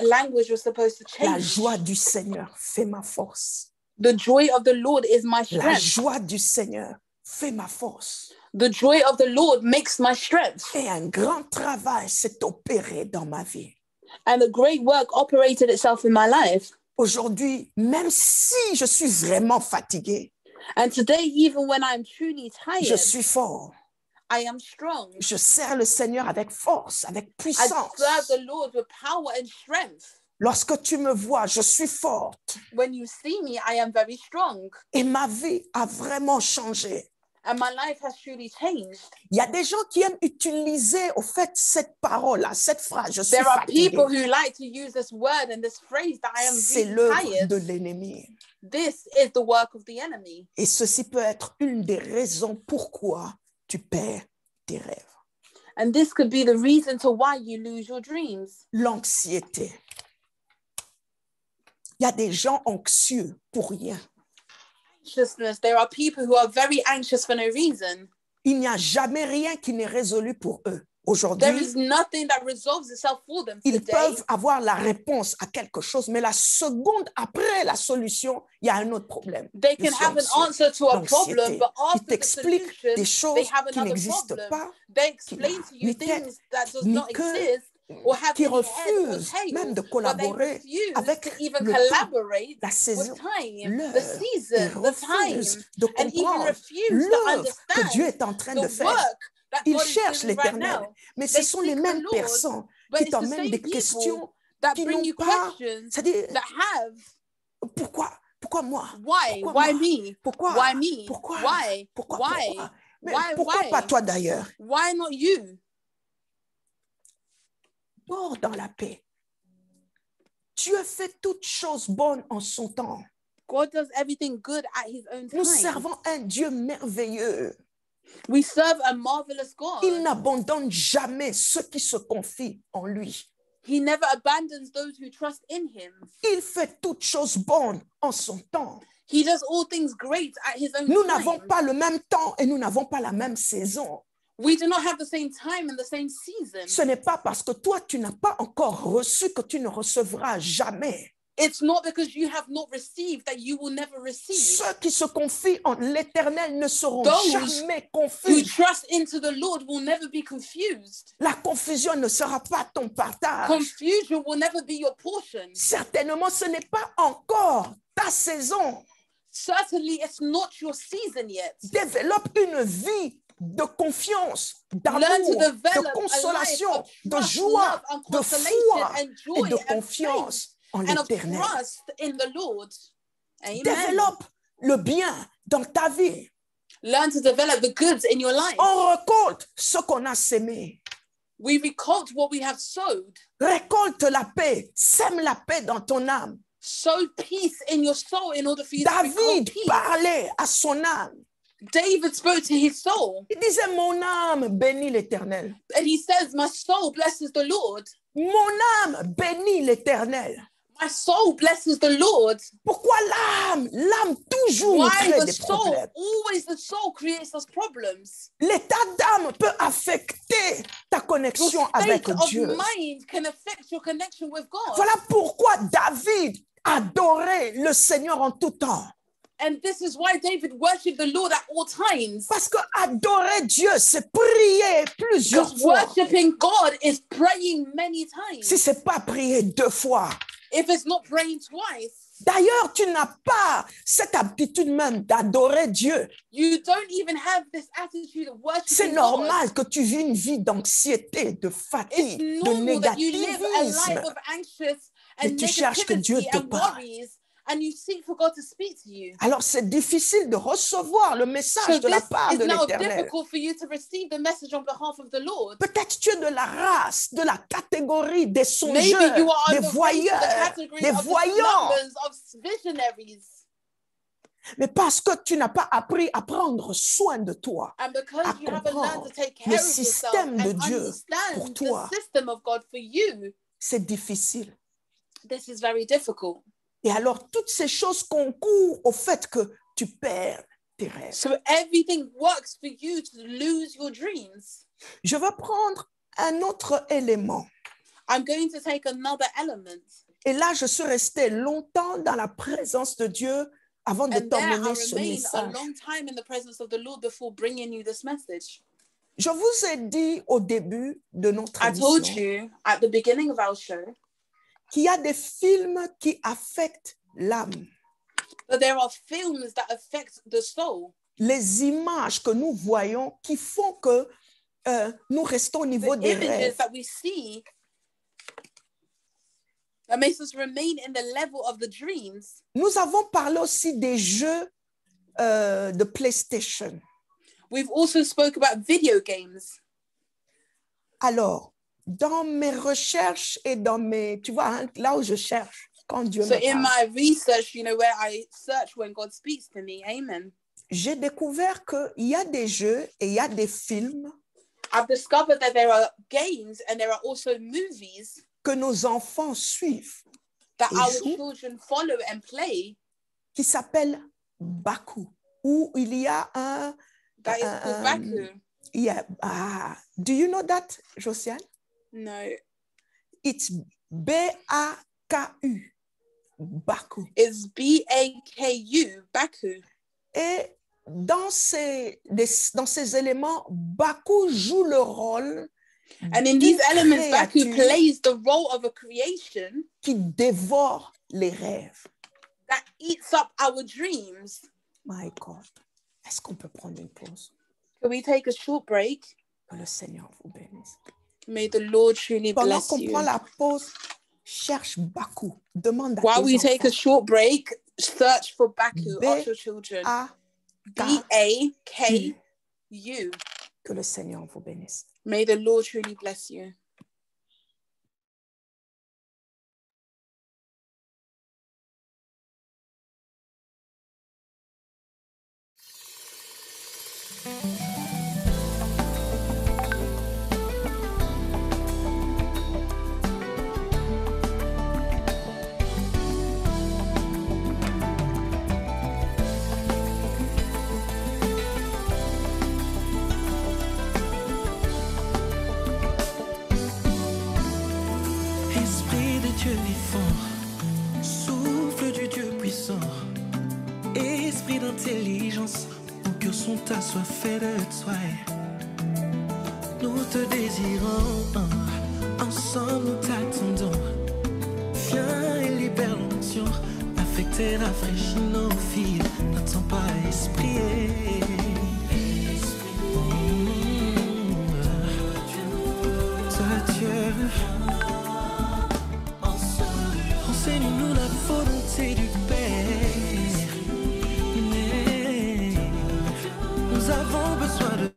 language was supposed to La change. joie du Seigneur fait ma force. The joy of the Lord is my La strength. joie du Seigneur fait ma force. The joy of the Lord makes my strength. Et un grand travail s'est opéré dans ma vie. And a great work operated itself in my life. Aujourd'hui, même si je suis vraiment fatiguée, And today, even when I'm truly je tired, suis fort. I am strong. Je sers le Seigneur avec force, avec I puissance. serve the Lord with power and strength. Lorsque tu me vois, je suis forte. When you see me, I am very strong. Et ma vie a vraiment changé. And my life has truly changed. Il y a des gens qui aiment utiliser, au fait, cette parole-là, cette phrase, je suis There are fatiguée. people who like to use this word and this phrase that I am C'est really l'œuvre tired. de l'ennemi. This is the work of the enemy. Et ceci peut être une des raisons pourquoi tu perds tes rêves. And this could be the reason to why you lose your dreams. L'anxiété. Il y a des gens anxieux pour rien. Anxiousness. There are people who are very anxious for no reason. Il n'y a jamais rien qui n'est résolu pour eux. There Aujourd'hui, is nothing that resolves itself for them ils today. peuvent avoir la réponse à quelque chose, mais la seconde après la solution, il y a un autre problème. They Ils can sont have an anxieux, answer to a d'anxiété. problem, but Ils after the t'expliquent solution, des they choses have qui another n'existent problem. pas, They qui explain n'a to you ni things tête, that does ni not queue, exist or have qui any head or refusent tail, même de but they collaborer refuse avec to even le temps, collaborate la with saison, time, the l'heure. Ils season, the refusent time, de and even comprendre refuse to l'œuvre que Dieu understand est en train the de faire. work that Ils God is cherchent doing right l'Éternel, now. mais ce They sont les seek the mêmes Lord, personnes but qui it's the t'emmènent same des people questions that qui bring n'ont you pas, questions c'est-à-dire, that have pourquoi moi? why Pourquoi moi? me? Pourquoi? Why me? Pourquoi? Why? Pourquoi? Why? Pourquoi? Mais Why? pourquoi pas Why? toi d'ailleurs? Why not you? Dors dans la paix. Dieu fait toutes choses bonnes en son temps. God does everything good at his own Nous time. servons un Dieu merveilleux. We serve a marvelous God. Il n'abandonne jamais ceux qui se confient en lui. He never abandons those who trust in him. Il fait toutes choses bonnes en son temps. He does all things great at his own Nous time. n'avons pas le même temps et nous n'avons pas la même saison. We do not have the same time and the same season. Ce n'est pas parce que toi, tu n'as pas encore reçu que tu ne recevras jamais. It's not because you have not received that you will never receive. Ceux qui se confient en l'Éternel ne seront Those jamais Who confus. trust into the Lord will never be confused. La confusion ne sera pas ton partage. Confusion will never be your portion. Certainement, ce n'est pas encore ta saison. Certainly, it's not your season yet. Développe une vie de confiance, Learn to d'amour, de develop a life consolation, of de trust, joie, love, and de consolation, foi and et joy, de and faith, confiance en and of l'Éternel. trust in the Lord. Amen. Développe le bien dans ta vie. Learn to develop the goods in your life. On récolte ce qu'on a sémé. We recolt what we have sowed. Récolte la paix. Sème la paix dans ton âme. Sow peace in your soul in order for you to recolt David peace. parlait à son âme. David spoke to his soul, Il disait, mon âme bénit l'Éternel. and he says, "My soul blesses the Lord. Mon âme bénit l'Éternel. My soul blesses the Lord." Pourquoi l'âme? L'âme toujours nous Why crée the des soul? problèmes. Always the soul creates us problems. L'état d'âme peut affecter ta Your connexion state avec of Dieu. mind can affect your connection with God. Voilà pourquoi David adorait le Seigneur en tout temps. And this is why David worshipped the Lord at all times. Parce que adorer Dieu, c'est prier plusieurs Because fois. worshiping God is praying many times. Si ce n'est pas prier 2 fois. If it's not praying twice, D'ailleurs, tu n'as pas cette aptitude même d'adorer Dieu. you don't even have this attitude of C'est worshiping normal God. que tu vis une vie d'anxiété, de It's fatigue, de normal that you live a négativisme. life of anxious Mais and tu cherches que Dieu negativity te and parle. worries, and you seek for God to speak to you. Alors, c'est difficile de recevoir le So message de la this part is de now l'Éternel. difficult for you to receive the message on behalf of the Lord. Peut-être tu es de la race, de la catégorie des Maybe songeurs, you are des on the race of the voyeurs, category des of the voyants. numbers of visionaries. Mais parce que tu n'as pas appris à prendre soin de toi, And because à you haven't learned comprendre to take le care of yourself système de and Dieu understand pour the toi, system of God for you, c'est difficile. this is very difficult. Et alors, toutes ces choses concourent au fait que tu perds tes rêves. So everything works for you to lose your dreams. Je vais prendre un autre élément. I'm going to take another element. Et là, je suis restée longtemps dans la présence de Dieu avant de And there I t'emmener ce remained a message. long time in the presence of the Lord before bringing you this message. Je vous ai dit au début de notre I told émission you at the beginning of our show qu'il y a des films qui affectent l'âme. that there are films that affect the soul. Les images que nous voyons qui font que nous restons au niveau The des images rêves. that we see that makes us remain in the level of the dreams. Nous avons parlé aussi des jeux de PlayStation. We've also spoke about video games. Alors, dans mes recherches et dans mes... Tu vois, hein, là où je cherche, quand Dieu So me in parle, my research, where I search when God speaks to me, amen. j'ai découvert qu'il y a des jeux et il y a des films I've discovered that there are games and there are also movies que nos enfants suivent that Et our jouent. children follow and play qui s'appellent Baku, où il y a that is called Baku. Yeah. Do you know that, Josiane? No. It's B-A-K-U. Baku. It's B-A-K-U, Baku. Et dans ces éléments, Baku joue le rôle And in these elements, Baku plays the role of a creation qui dévore les rêves. that eats up our dreams. My God. Est-ce qu'on peut prendre une pause? Can we take a short break? Que le Seigneur vous bénisse. May the Lord truly Pendant bless qu'on you. prend la pause, cherche Baku. Demande à While tes we take a enfants. short break, search for Baku. Ask your children. B-A-K-U. Que le Seigneur vous bénisse. May the Lord truly bless you. Esprit de Dieu vivant, souffle du Dieu puissant, esprit d'intelligence, nos cœurs sont assoiffés de toi. Nous te désirons, ensemble nous t'attendons. Viens et libère l'onction, affecte et rafraîchis nos vies. N'attends pas, esprit. Toi, Dieu. Enseigne-nous la volonté du Père. Nous avons besoin de...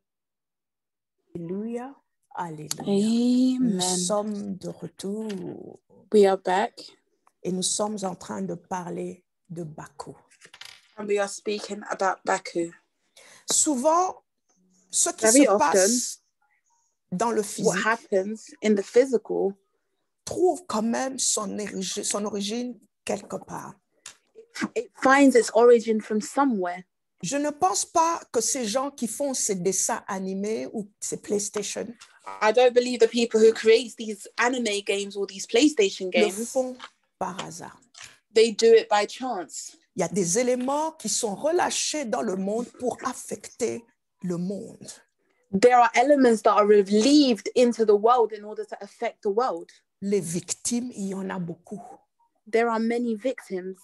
Alléluia. Alléluia. Nous Amen. sommes de retour We are back et nous sommes en train de parler de Baku. and we are speaking about Baku. Souvent, ce qui Very se often, passe dans le What physique happens in the physical trouve quand même son origine quelque part. it finds its origin from somewhere. Je ne pense pas que ces gens qui font ces dessins animés ou ces PlayStation I don't believe the people who create these anime games or these PlayStation le games, font par hasard. they do it by chance. Il y a des éléments qui sont relâchés dans le monde pour affecter le monde. There are elements that are relieved into the world in order to affect the world. Les victimes, il y en a beaucoup. There are many victims.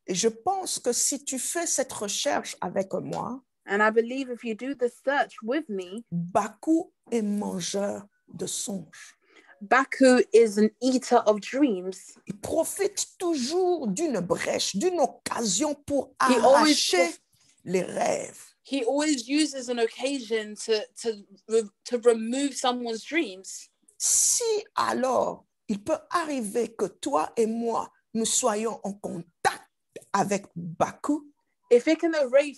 Et je pense que si tu fais cette recherche avec moi, And I believe if you do the search with me, Baku est mangeur de songes. Baku is an eater of dreams. Il profite toujours d'une brèche, d'une occasion pour He always arracher les rêves. He always uses an occasion to remove someone's dreams. Si alors il peut arriver que toi et moi, nous soyons en contact avec Baku, If it can arrive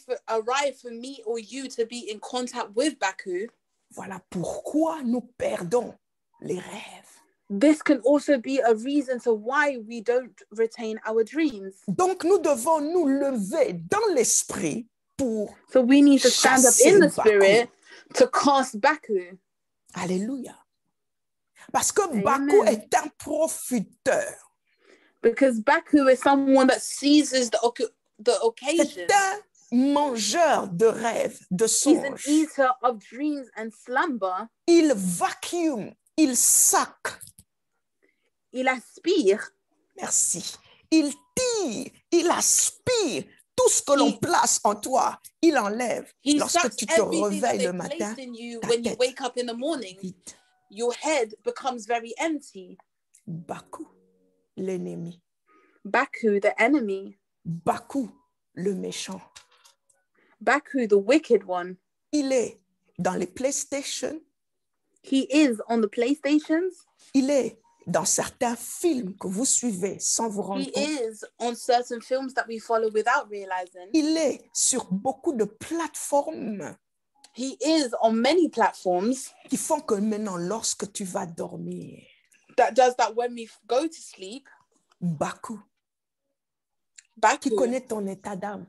for me or you to be in contact with Baku, voilà pourquoi nous perdons les rêves. this can also be a reason to why we don't retain our dreams. Donc nous devons nous lever dans l'esprit pour... So we need to stand up in the Chasser spirit to cast Baku. Alléluia. Parce que Amen. Baku est un profiteur. Because Baku is someone that seizes the occasion. C'est un mangeur de rêves, de He's an songes. eater of dreams and slumber. Il vacuum, il sac. Il aspire. Merci. Il tire, il aspire. Tout ce que l'on place en toi, il enlève. He Lorsque sucks tu te everything réveilles they le matin, placed in you ta when you tête wake up in the morning. vide. Your head becomes very empty. Baku, l'ennemi. Baku, the enemy. Baku, le méchant. Baku, the wicked one. Il est dans les PlayStation. He is on the PlayStations. Il est dans certains films que vous suivez sans vous rendre He compte. is on certain films that we follow without realizing. Il est sur beaucoup de plateformes He is on many platforms qui font que maintenant, lorsque tu vas dormir, that does that when we go to sleep. Baku, qui Baku, connaît ton état d'âme,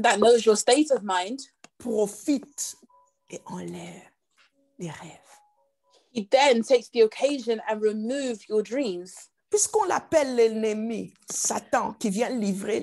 that knows your state of mind, profite et enlève les rêves. He then takes the occasion and removes your dreams. Puisqu'on l'appelle l'ennemi, Satan, qui vient livrer,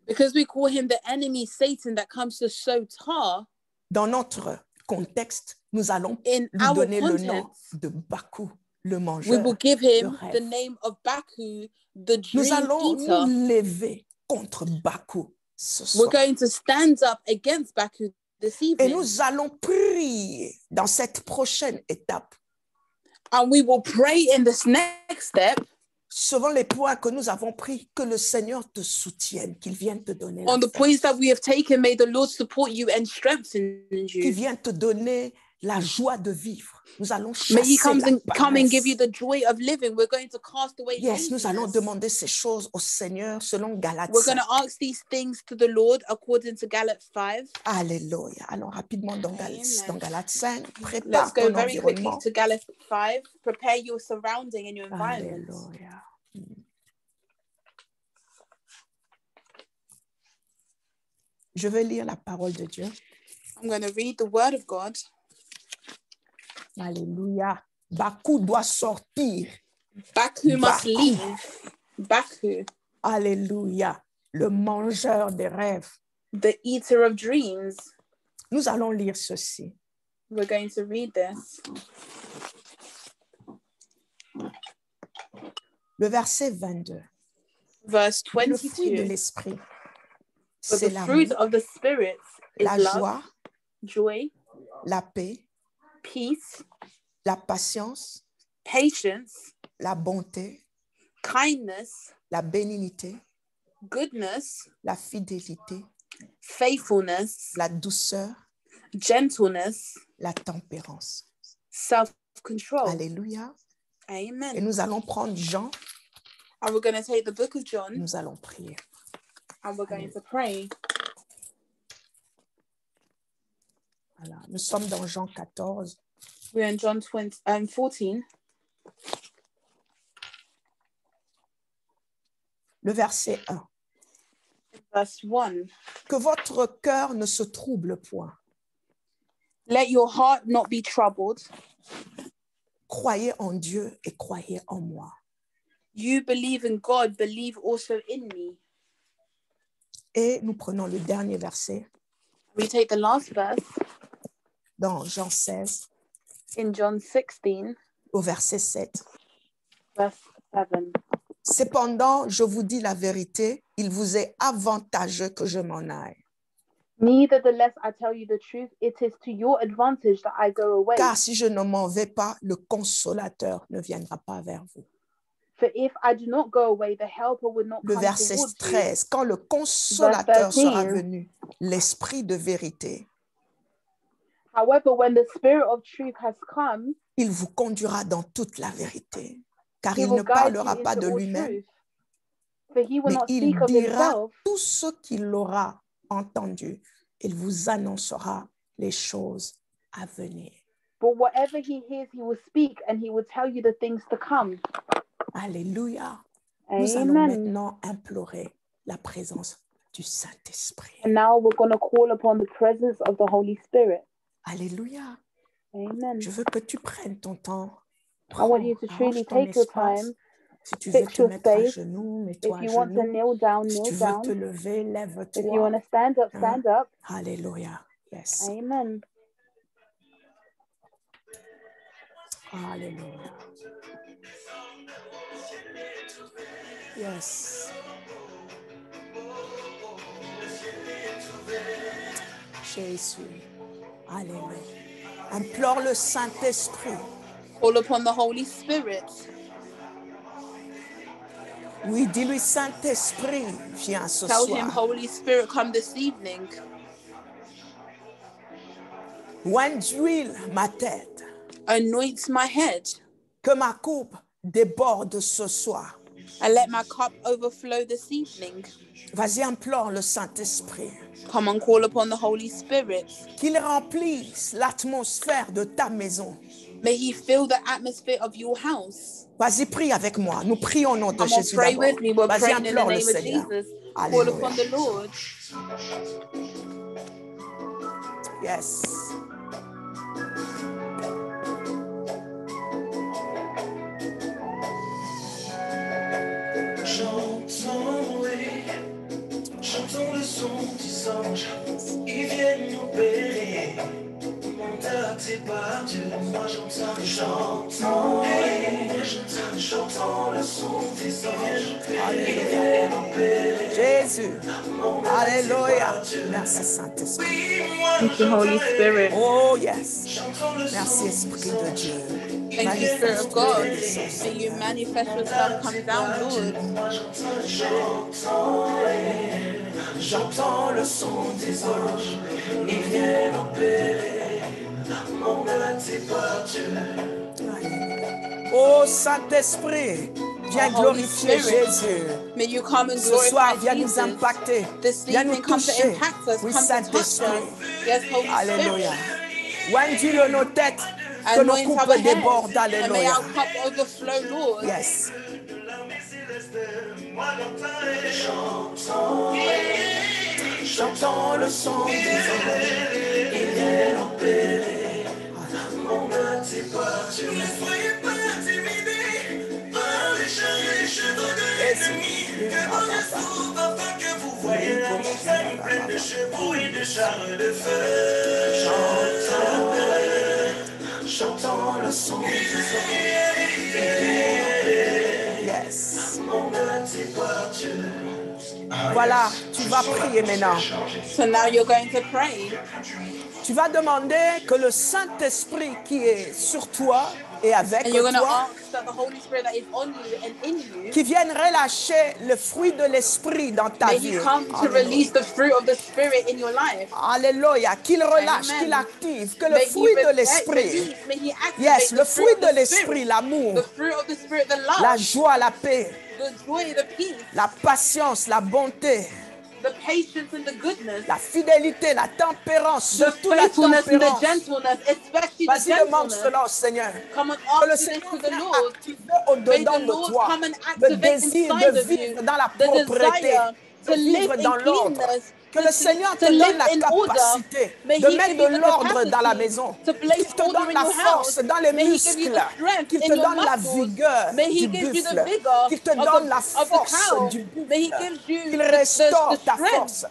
Because we call him the enemy, Satan, that comes to sow tar, dans notre contexte, nous allons in lui our donner le nom contents, de Bakou, le we mangeur will give de him rêves. the name of Baku, the Nous dream allons eater. nous lever contre Bakou ce We're soir. going to stand up against Baku this Et evening. nous allons prier dans cette prochaine étape, And we will pray in this next step selon les points que nous avons pris, que le Seigneur te soutienne, qu'il vienne te donner la on the force, points that we have taken. May the Lord support you and strengthen qu'il you. vienne te donner la joie de vivre. Nous allons May he chasser la come and give you paresse. the joy of living. We're going to cast away Yes, nous allons laziness. demander ces choses au Seigneur selon Galates We're going 5. to ask these things to the Lord according to Galates 5. Alléluia. Allons rapidement dans Amen. Galates 5. Let's Prépare go ton very quickly environnement. to Galates 5. Prepare your surrounding and your environment. Alléluia. Je vais lire la parole de Dieu. I'm going to read the word of God. Alléluia. Bakou doit sortir. Baku must Baku. leave. Baku, Alléluia. Le mangeur des rêves. the eater of dreams. Nous allons lire ceci. We're going to read this. Le verset 22. Verse Le fruit de 22. l'esprit, But c'est the l'amour, fruit of the Spirit is la love, joie, joy, la paix, peace, la patience, patience, la bonté, kindness, la bénignité, goodness, la fidélité, faithfulness, la douceur, gentleness, la tempérance. self-control. Alléluia. Et Amen. nous allons prendre Jean, And we're going to take the book of John nous allons prier. and we're going to pray. Voilà. Nous sommes dans Jean 14, We're in John 14, le verset 1. verse 1. Que votre cœur ne se trouble point. Let your heart not be troubled. Croyez en Dieu et croyez en moi. You believe in God, believe also in me. Et nous prenons le dernier verset We take the last verse dans Jean 16 in John 16, au verset 7. verse 7. Cependant, je vous dis la vérité, il vous est avantageux que je m'en aille. Nevertheless, I tell you the truth, it is to your advantage that I go away. Car si je ne m'en vais pas, le consolateur ne viendra pas vers vous. For if I do not go away, the helper would not Le come verset towards you. 13, quand le consolateur sera 13. venu, l'esprit de vérité, However, when the Spirit of truth has come, il vous conduira dans toute la vérité. Car he il will ne guide you parlera pas into de all lui-même, truth. For he will mais not il speak of dira himself, tout ce qu'il aura entendu. Il vous annoncera les choses à venir. but whatever he hears, he will speak, and he will tell you the things to come. Alléluia. Nous allons Amen. maintenant implorer la présence du Saint-Esprit. And now we're going to call upon the presence of the Holy Spirit. Alléluia. Amen. Je veux que tu prennes ton temps. I want you to truly Arrange ton take your espace. time. Si tu veux fix te your mettre à space. genoux, If mets-toi à you want to genoux. kneel down, Si tu kneel veux down. te lever, If you lève-toi. want to stand up, stand up. Alléluia. Yes. Amen. Alléluia. Yes. Jésus. Alléluia. Implore le Saint-Esprit. Call upon the Holy Spirit. Oui, dis-lui, Saint-Esprit, viens ce Tell him, soir. Holy Spirit, come this evening. Oins-huile ma tête, Anoint my head que ma coupe déborde ce soir. and let my cup overflow this evening. Vas-y, implore le Saint-Esprit. Come and call upon the Holy Spirit. Qu'il remplisse l'atmosphère de ta maison. May he fill the atmosphere of your house. Vas-y, prie avec moi. Nous prions au nom de Come on, Jésus pray d'abord. with me. We're Vas-y, praying in the implore le name of Seigneur. Jesus. Call Alléluia. upon the Lord. Yes. J'entends, oui, j'entends le son des anges, ils viennent nous bénir. Mon tes pas Dieu, moi j'entends, hey, j'entends le son des anges, ils viennent nous bénir. Jésus. Alléluia. Merci Saint-Esprit. Oui, moi Thank you, Holy Spirit. Oh yes. j'entends le Merci son Esprit de Dieu. Thank you, Spirit of God. May you manifest yourself, come down, Lord. J'entends le son des anges, ils viennent opérer. Mon âme est par Dieu. Oh Saint-Esprit, viens Oh, Holy glorifier Spirit. Jésus. May you come and Ce soir, glorify viens nous Jesus. impacter. This Viens nous evening, come to toucher. impact us, Oui, come to touch Saint-Esprit. us. Yes, Holy Alléluia. Spirit. Oindis nos têtes, que nos Anoint our coupes heads, débordent. and may Alléluia. our cup overflow, Lord. Yes. J'entends le son des anges, ils viennent opérer. Mon âme est par Dieu. Ne soyez pas intimidés par les charges et chevaux de l'ennemi. Que vos yeux s'ouvrent afin que vous voyez la montagne pleine de chevaux et de chars de feu. J'entends le son des anges, ils viennent opérer. Yes. Mon âme est par Dieu. Voilà, tu vas prier maintenant. So now you're going to pray. Tu vas demander que le Saint-Esprit qui est sur toi et avec And you're going to toi, ask that the Holy Spirit that is on you and in you, qui vienne relâcher le fruit de l'Esprit dans ta may vie. He come to release the fruit of the Spirit in your life. Alléluia. Qu'il relâche, Amen. qu'il active, que le May fruit He de l'Esprit, release, may He activate yes, the le fruit fruit of de the l'Esprit, Spirit, l'amour, the fruit of the Spirit, the la love, joie, la paix, the joy, the peace, la patience, la bonté, the patience and the goodness, la fidélité, la tempérance, the surtout la faithfulness and the tempérance. gentleness, especially the Vas-y, demande gentleness. cela au Seigneur. Come and Que le ask this Seigneur to the vienne Lord. activer May au-dedans the de Lord toi come and le activate désir inside de of you vivre dans la the propreté, desire de to live vivre in dans l'ordre. cleanness, Que le Seigneur te to donne live la in order. capacité May de He mettre give you de the l'ordre dans la capacity maison. to Qu'il place te order donne in la your force house. dans les May He give you muscles. the strength Qu'il in te your donne la muscles. vigueur May du He give you the buffle. vigor Qu'il te of donne la the force cow. du May He buffle. gives you Qu'il the restaure ta strength force.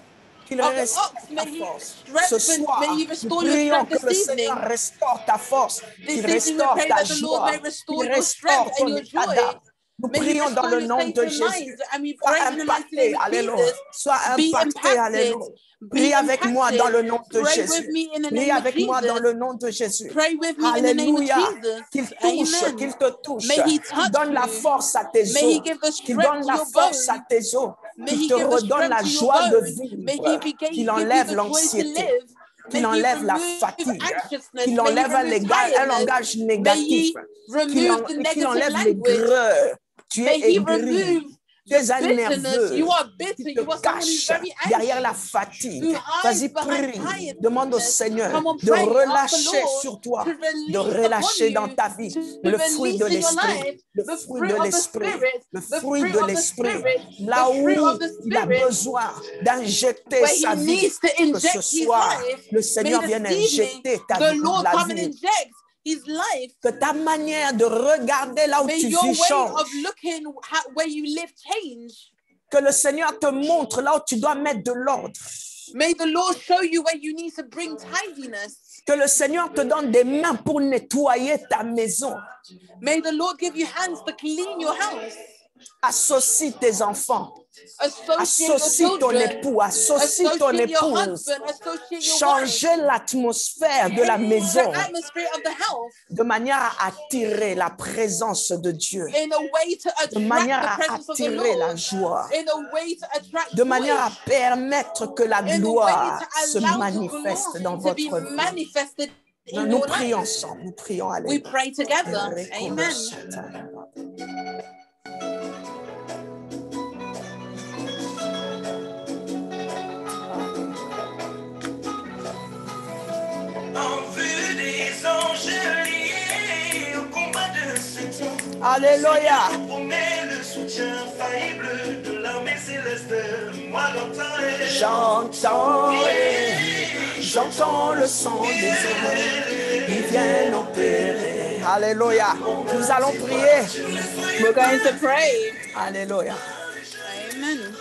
Qu'il of the restaure ox. ta May He force. Ce strengthen. soir, May He nous restore your prions strength que le this Seigneur evening. restaure ta force, This qu'il evening we restaure pray ta that the Lord joie, may restore qu'il your strength restaure and ton your état joy. d'âme. Nous May He prions dans restore le your nom state de of Jésus. mind. And we Sois pray in the mighty impacté, name of alléluia. Jesus. Sois Be impacté, impacted. alléluia. Be Prie avec moi dans impacted. le nom de Pray with Jésus. me in the Prie name of avec moi dans Jesus. le nom de Jésus. Pray with me in the name of Alléluia. Jesus. Qu'il touche, Amen. qu'il te touche. May He Qu'il touch donne la you. force à tes May He os. give the Qu'il strength donne to la your force à bones. tes os. May Qu'il He te give the redonne la strength to your joie de bones. May vivre. He Qu'il give you enlève the joy to l'anxiété. live. May Qu'il He enlève la remove fatigue. anxiousness. Qu'il May He enlève remove un tiredness. langage May négatif. He remove the Qu'il negative enlève les language. greux. Tu May es He aigri. remove Tu es the un bitterness. nerveux. You are Qui bitter. te You are someone who's cache very derrière la anxious, fatigue. who Vas-y, hides behind prie. tiredness. Demande au Seigneur Come on, de pray. Ask the relâcher Lord sur toi, to de release upon relâcher dans you, ta vie to le fruit de release in your l'esprit, life le the fruit fruit de of the l'esprit, Spirit, le the fruit fruit de of the l'esprit. Spirit, Là the fruit où of the il a Spirit, besoin d'injecter where sa He vie, needs to que ce inject His soir, life. le May Seigneur this vienne evening injecter ta the vie, Lord la come and vie. inject His life. Que ta manière de regarder là où May tu your vis way change. of looking where you live change. Que le Seigneur te montre là où tu dois mettre de l'ordre. May the Lord show you where you need to bring tidiness. Que le Seigneur te donne des mains pour nettoyer ta maison. May the Lord give you hands to clean your house. Associe tes enfants. Associate Associe your ton children. époux. Associe ton Associate your épouse. husband. Associate your wife. Changer l'atmosphère de la Change maison the atmosphere of the house de manière à attirer la présence de Dieu. in a way to De attract manière the à presence of the attirer la Lord. joie. In a way to attract De manière à joy. permettre que la In a way gloire to se allow the manifeste dans glory to be votre vie. manifested in Nous your prions life. ensemble. Nous prions. Allez. We pray together. Amen. En vue des anges liés au combat de Satan. Alléluia. Je promets le soutien faillible de l'armée céleste. Moi j'entends et J'entends et J'entends le son des oreilles qui viennent opérer. Alléluia. Nous allons prier. We're going to pray. Alléluia. Amen.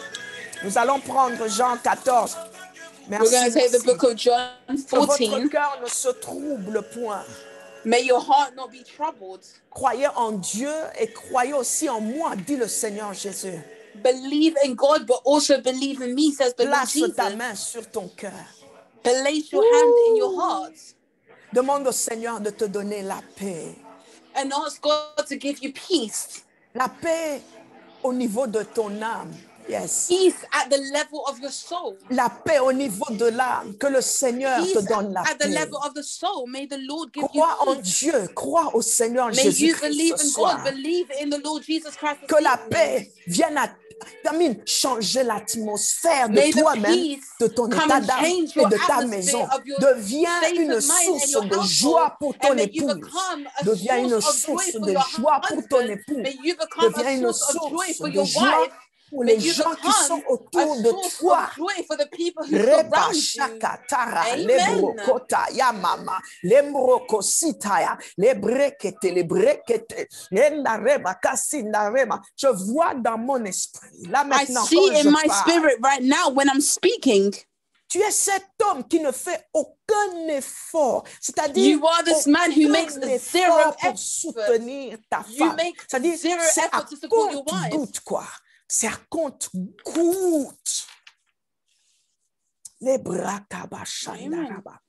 Nous allons prendre Jean 14. We're going to Merci. take the book of John Que votre 14. cœur ne se trouble point. May your heart not be troubled. Croyez en Dieu et croyez aussi en moi, dit le Seigneur Jésus. Believe in God, but also believe in me, says the Lord Place Jesus. ta main sur ton cœur. Place your hand in your heart Demande au Seigneur de te donner la paix. and ask God to give you peace. La paix au niveau de ton âme. Yes. Peace at the level of your soul. La paix au niveau de l'âme. Que le Seigneur te Peace donne la at the paix. level of the soul. May the Lord give you Crois en peace. Dieu. Crois au Seigneur May you Jésus-Christ believe ce in soir. God. Believe in the Lord Jesus Christ. this Que la evening. paix vienne changer l'atmosphère de May the toi-même, peace de ton come état and d'âme change et your de ta atmosphere maison. of your Deviens state une of mind and source your de household, joie pour ton and may you épouse. become a Deviens une source of joy source for de your joie pour ton husband. époux. May you become Deviens a une source of joy source for de your joie wife. pour May les you gens qui sont become autour a de source toi. of joy for the people who Reba surround you. shakatara, Amen. lebrokota ya mama, lembrokositaya, lebrekete, lebrekete, endareba, kasindareba. Je vois dans mon esprit, là I maintenant, see quand in je my parle, spirit right now when I'm speaking. tu es cet homme qui ne fait aucun effort, c'est-à-dire You are this man who makes aucun zero effort pour effort. soutenir ta You femme. make C'est-à-dire, zero c'est à effort to support your wife. compte-goutte, quoi. C'est à compte-goutte. Les bras kabashandaraba.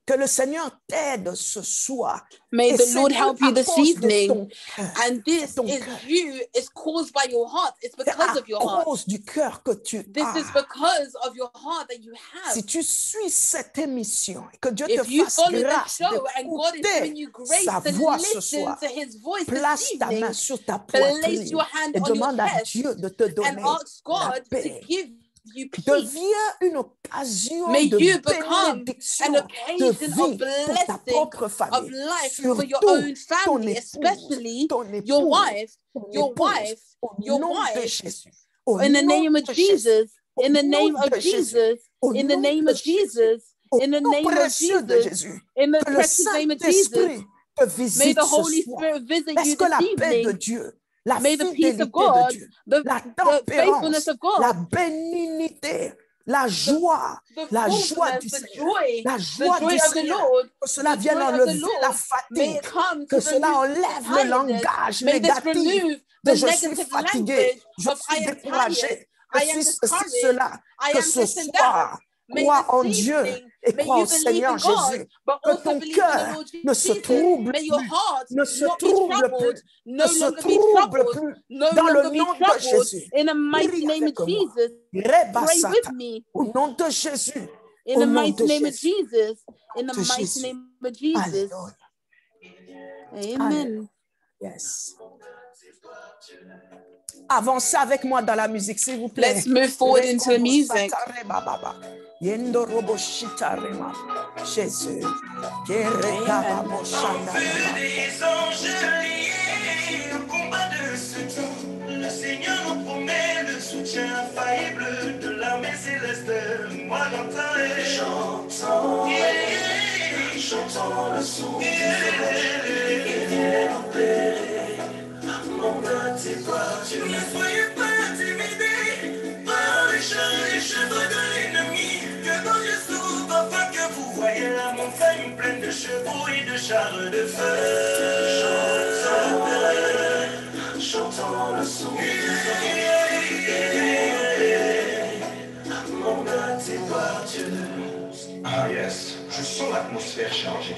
Que le Seigneur t'aide ce soir. May Et the c'est Lord dû help you à this cause de evening. ton cœur. And this Ton is cœur. you, is caused by your heart. It's C'est because à of your heart. cause du cœur que tu This as. is because of your heart that you have. Si tu suis cette émission et que Dieu te If you fasse follow the grâce show and God is giving d'écouter you grace sa to voix ce listen soir, to his voice place this ta main evening, sur ta place poitrine your hand et on your demande à chest Dieu de te and donner ask la God to paix. give you peace. Deviens une occasion May de you become bénédiction, an de occasion of vie pour ta blessing, propre of famille. life for your Surtout own ton family, épouse, especially ton your épouse, wife, ton your épouse, wife, au your nom de wife, Jésus. Au in the nom name of de Jésus. Jesus, Au in the nom name of de Jésus. Jesus, Au in the nom name de of Jésus. Jesus, Au in the nom name of précieux de Jesus, Jésus. in the Que le precious name of Jesus. Saint-Esprit te May visite the ce Holy soir. Spirit visit you Est-ce que this la paix de evening. Dieu, la May the peace fidélité of de God, Dieu, the la faithfulness tempérance, of God, la bénignité, la joie, the la joie fullness, du the Seigneur, joy, la the joie joy du of the Seigneur, Lord, que cela the vienne joy of the enlever la Lord, may fatigue, it come que to cela remove enlève le tiredness. langage May this négatif remove de the je suis negative fatigué, language je of suis I am tired, découragé, je I am suis ceci, discouraged, cela, I que am ce this and that. soir, May crois en this Dieu evening, et may crois you au believe Seigneur in God, Jésus, but que also ton believe in the cœur Lord ne se Jesus. trouble May your plus, heart ne se not be trouble troubled, plus, no ne se longer be trouble troubled, plus, no dans le longer be nom de troubled. Jésus. In the mighty Prie name of avec moi. Jesus, pray with me. Au nom de Jésus. In Au the nom mighty de name of Jésus. Jesus. In the De mighty Jésus. name of Jesus. Alléluia. Amen. Yes. Avancez avec moi dans la musique, s'il vous plaît. Let's move forward into the music. Yendo robo shita rema. Jésus. Kereka babo shanda rema. Des angeliers au combat de ce tour. Le Seigneur nous promet le soutien infaillible de l'armée céleste. Moi j'entends, j'entends, j'entends le son qui vient opérer. Mon Dieu, c'est toi, tu ne soyez pas intimidés par les chars et les chevaux de l'ennemi. Que dans Jésus, afin que vous voyez la montagne pleine de chevaux et de chars de feu. J'entends le son qui mon Dieu, c'est toi, Dieu. Ah yes, je sens l'atmosphère chargée.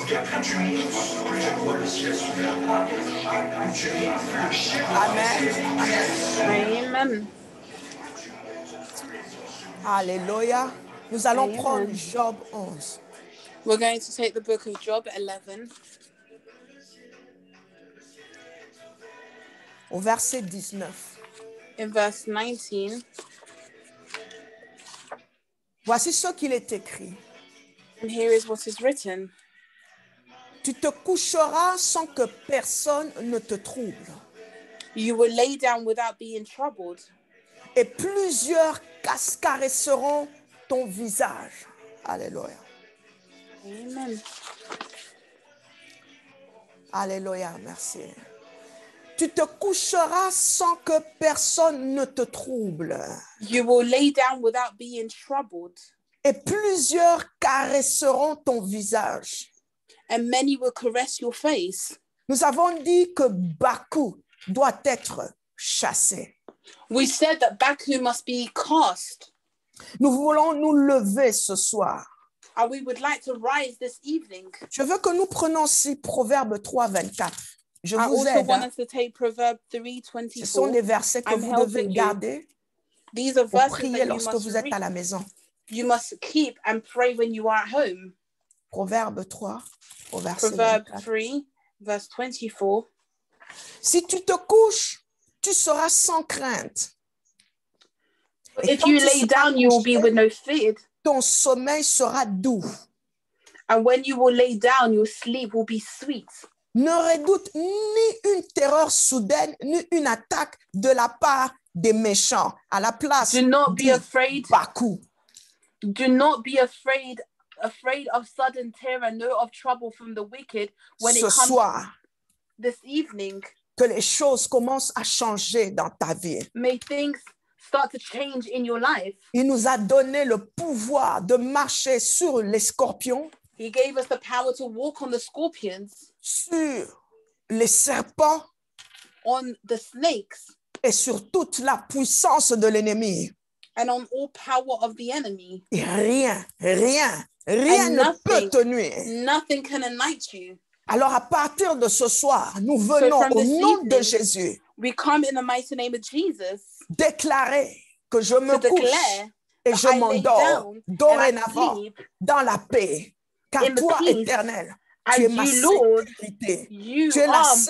Il y a plus du monde, plus je vois le ciel s'ouvrir. Plus tu montes, plus le ciel Amen. Amen. Alléluia. Nous allons Amen. prendre Job 11. We're going to take the book of Job 11, Au verset 19. in verse 19. Voici ce qu'il est écrit. And here is what is written. Tu te coucheras sans que personne ne te trouble. You will lay down without being troubled, Et plusieurs caresseront ton visage. Alléluia. Amen. Alléluia, merci. Tu te coucheras sans que personne ne te trouble. You will lay down without being troubled, Et plusieurs caresseront ton visage. and many will caress your face. Nous avons dit que Bakou doit être chassé. We said that Baku must be cast, Nous voulons nous lever ce soir. and we would like to rise this evening. Je veux que nous prenions aussi Proverbe 3, 24. Je I vous also aide. want Hein. us to take Proverbs Ce sont 3:24. des versets que I'm vous devez helping you. garder These are pour verses prier that you lorsque must vous êtes à read. la maison. You must keep and pray when you are at home. Proverbe 3, au verset Proverbs 24. 3, verse 24. Si tu te couches, tu seras sans crainte. Et If quand you tu lay seras down, you will be couché, with no fear. ton sommeil sera doux. And when you will lay down, your sleep will be sweet. Ne redoute ni une terreur soudaine, ni une attaque de la part des méchants. À la place Do not be dit afraid. Bakou. Do not be afraid of sudden terror, nor of trouble from the wicked when it Ce comes soir, this evening. que les choses commencent à changer dans ta vie. May things start to change in your life. Il nous a donné le pouvoir de marcher sur les scorpions, He gave us the power to walk on the scorpions, sur les serpents on the snakes, et sur toute la puissance de l'ennemi. and on all power of the enemy. Et rien ne peut te nuire. Nothing can ignite you. Alors à partir de ce soir, nous venons from au this nom de evening, Jésus We come in the mighty name of Jesus déclarer que je me to couche declare et that je I lay m'endors down and I dorénavant sleep dans la paix. Car in the toi, peace. Éternel, As tu es ma you, Lord, sécurité. you Tu es la are my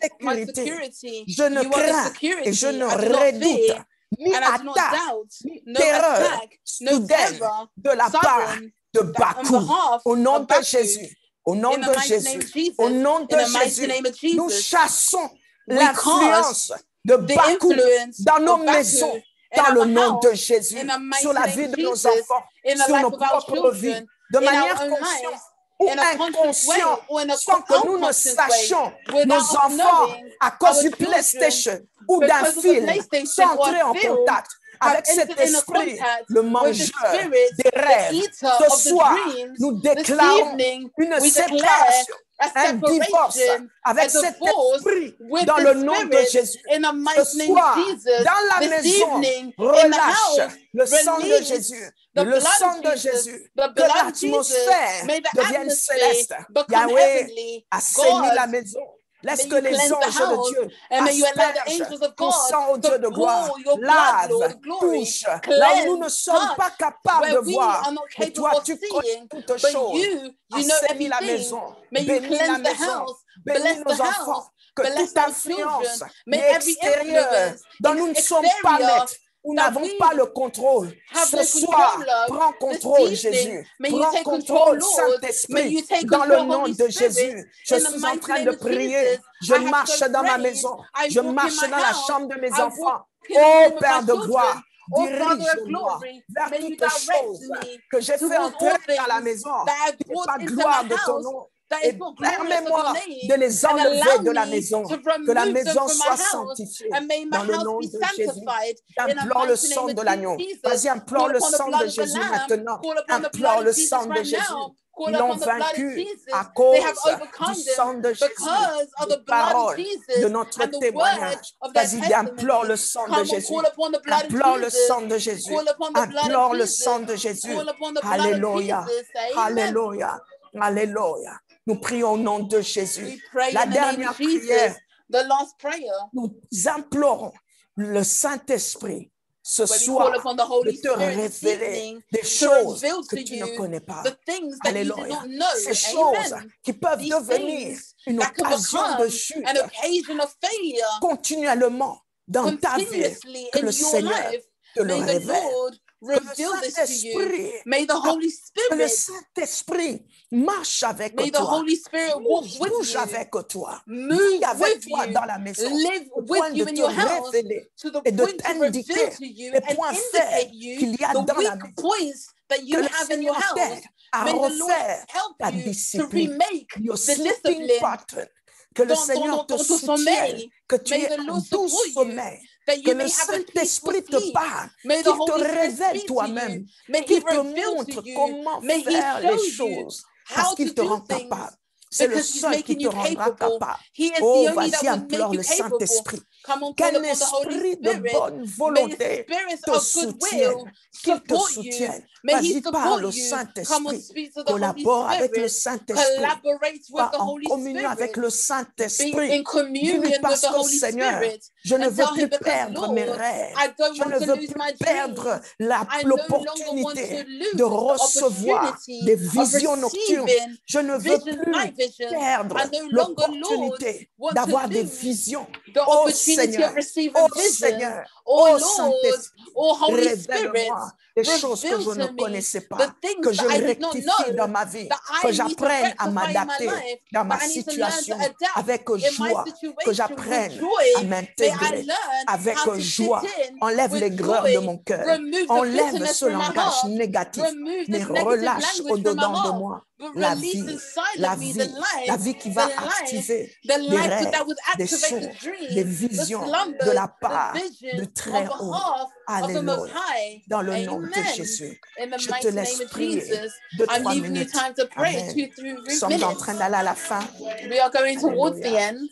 sécurité. security. Je ne You are the crains security. et je ne I do not redoute fear, ni and I do not attaque, doubt, ni no terreur attack, no soudaine terror, de la part sudden, de on Bakou. behalf Au nom of de Baku. Jésus. Au nom In the de mighty name of Jésus. Jesus. Au nom de In the mighty Jésus. name of Nous Jesus. chassons We l'influence de the Bakou influence dans nos of Baku maisons. in Dans le our nom house, de Jésus, in the mighty sur la name vie of de nos Jesus, enfants, in the sur life nos of our propres vies, children, de in manière our own consciente lives, ou in a conscious way, inconsciente, or in a sans que nous ne unconscious way, sachions without nos us enfants knowing à cause our du children, PlayStation ou d'un because of the film PlayStation sont or entrés en a film, contact have avec cet entered in a esprit, contact le with the mangeur spirit, des the rêves. eater Ce of the soir, dreams. nous This déclarons evening, une we declare séparation, a un divorce separation, a avec cet divorce esprit with dans the le nom de spirit Jésus. in the Ce mighty name soir, of Jesus. dans la This maison, evening, in the relâche house, le sang de release Jésus, the le blood sang of de Jesus, Jésus, the que blood of Jesus. l'atmosphère May the devienne atmosphere céleste. become Yahweh heavenly. assainit la God, maison. Laisse may que you les cleanse the anges de house, Dieu and may you allow the aspergent angels of ton sang, God ô Dieu de to gloire. pour your blood, Lave, Lord, glory, touche, là où nous ne cleanse, sommes touch, pas capables de where we voir. are not Mais capable toi, of tu connais seeing, toutes but choses. you know Assainis la everything. maison, May you bénis la cleanse the maison, house, bénis bless nos the enfants. house, Que bless toute our influence children. May every extérieure influence dont nous ne sommes pas exterior maîtres, nous that n'avons we pas le contrôle. have Ce no soir, control of, prends this contrôle, evening, Jésus. may you Prends take contrôle, control, Lord. May Saint-Esprit, you take dans le control, nom Holy de Spirit. Jésus. Je In the suis en mighty train name de of prier. Jesus, Je I have marche so dans ma prayed. maison. I Je walk in marche my dans la house. chambre de mes I walk enfants. in the Ô room of Père my de children. gloire, Oh, Father of dirige-moi glory, vers may you toutes direct choses me que j'ai fait towards entrer all dans la things maison that I've qui n'est brought pas into gloire my de ton house, nom. that Et is not glorious of permets-moi your de name, les and enlever allow de la me maison. to Que la remove them maison from my soit house, sanctifiée and may my dans le house nom be de Jésus. sanctified in the Implore le mighty name sang of de l'agneau. Jesus. Vas-y, implore Call le upon the sang blood de of the Jésus Lamb, maintenant. call upon the Implore blood le of Jesus sang de right Jésus. now. Call Ils l'ont upon the blood of vaincu Jesus. à They have cause overcome du them sang de Jésus, because of des the blood of paroles de Jesus notre and the word témoignage. of their Vas-y, implore testimony. le sang de Come on, Jésus. call upon the blood of Implore le Jesus. sang de Jésus. Call upon the blood of Implore le Jesus. sang de Jésus. Call upon the blood of Alléluia. Jesus. Amen. Alléluia. Alléluia. Nous prions au nom de Jésus. We pray La in the name dernière of Jesus. prière, The last prayer, nous implorons le Saint-Esprit ce where we soir call upon the de Holy te Spirit this révéler evening des to choses reveal que to tu ne you connais pas. the things that you do Alléluia. not know. Ces choses Amen. qui peuvent These devenir things une that can occasion de become chute an occasion of failure continuellement dans ta vie. continuously Que in le your Seigneur life. te le May the révèle. Lord reveal this to you. Saint-Esprit, May the Holy que le Spirit, Saint-Esprit marche avec may the toi. Holy Spirit walk with Bouge you, avec toi. move Vis avec with toi you, dans la maison. live Au with point you de in te your house, révéler to the et de point to reveal t'indiquer to you les and points indicate faibles you qu'il y a the dans la weak maison. points that Que you le have in your Seigneur house. t'aide à May the Lord refaire help ta you to discipline. remake Your the sleeping discipline pattern. Que le dans Seigneur te ton soutienne, sommeil. que tu May aies the un Lord doux support you, sommeil, that que you le may have a peaceful Saint-Esprit te sleep. parle, May the qu'il te Holy Spirit révèle speak to toi-même, you. May He qu'il te reveal to montre you. comment May He faire les show you choses, parce how to qu'il te do rend things, capable. C'est le because He's seul qui making te you rendra capable. capable. He is Oh, the only that vas-y, will make implore you le capable. Saint-Esprit. Come on, call Qu'un upon the Holy esprit de Spirit. bonne May the volonté spirits te of goodwill soutienne, qu'il te support you. soutienne. May He Vas-y, support parle au you. Come on, Saint-Esprit. speak to the Holy Collabore avec le Spirit. Saint-Esprit. Collaborate with Pas the en Holy communion avec Spirit. le Be Saint-Esprit. in Dis-lui communion with parce the que Holy Seigneur, Spirit je ne and veux tell plus Him, because perdre mes Lord, rêves. I don't Je want ne to veux lose plus my perdre dreams. I no longer want to l'opportunité lose de the recevoir opportunity des of visions nocturnes. receiving Je ne veux visions, my plus visions. perdre I no longer, Lord, l'opportunité want to d'avoir des lose visions. the Oh opportunity Seigneur, of receiving oh visions. Seigneur, Oh oh Lord, Saint-Esprit, oh Holy Spirit, révèle-moi des choses que reveal je ne to me connaissais the pas, things que je that I did not rectifie dans know, ma vie, that que I need to j'apprenne à rectify in my m'adapter life, dans ma that I need to learn to situation adapt avec in my joie, que situation with j'apprenne à joy. May I m'intégrer learn avec how to fit joie. in Enlève with l'aigreur de joy, mon cœur, remove the enlève bitterness ce from my langage heart, négatif, remove mais this negative relâche language from my au-dedans de heart, moi but la release vie, inside la of me the vie, la vie qui va activer the des life rêves, that would des activate the songes, des dreams, the visions de slumbers, la the part vision de on très haut. behalf of the Most Alléluia. High. Dans le nom de Amen. Jésus. In the Je te mighty laisse name of prier Jesus, 2-3 I'm leaving you minutes. time to pray. Amen. 2-3 Nous sommes en minutes. train d'aller à la fin. We are going towards the Alléluia. end.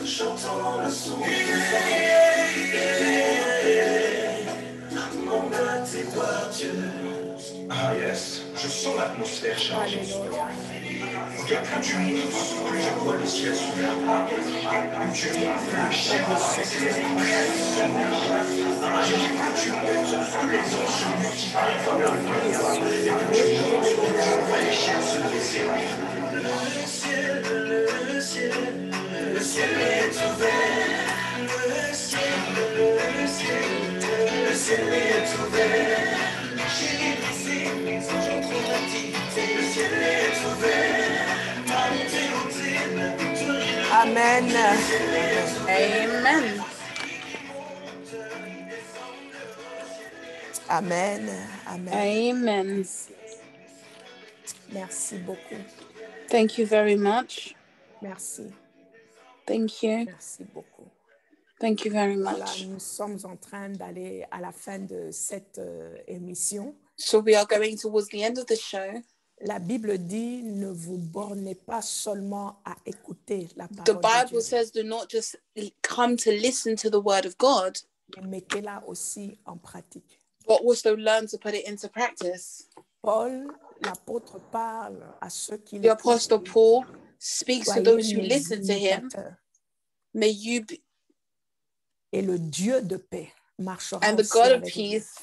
J'entends le son. Mon bâti par Dieu. Ah yes, je sens l'atmosphère chargée. Alléluia. Regarde, plus tu montes, plus je vois le ciel s'ouvrir. Plus tu montes, plus les chaînes s'éclairent. Plus tu montes, plus les anges se multiplient comme la foudre. Et plus tu montes, plus je vois les chaînes se desserrer. Le ciel est ouvert. Le ciel est ouvert. J'ai brisé les anges en trop d'activité. Le ciel est ouvert. Ma montée, ma victoire. Amen. Amen. Amen. Amen. Amen. Merci beaucoup. Thank you very much. Merci. Thank you. Merci beaucoup. Thank you very Voilà, much. nous sommes en train d'aller à la fin de cette émission. So we are going towards the end of the show. La Bible dit, ne vous bornez pas seulement à écouter la The parole de Dieu, Bible says do not just come to listen to the word of God, mais mettez-la aussi en pratique. but also learn to put it into practice. Paul, l'apôtre, parle à ceux qui The Apostle l'écoutent. Paul speaks to Soyez those who mes listen to him. imitateurs. May you be, Et le Dieu de paix marchera and the aussi God of avec vous. peace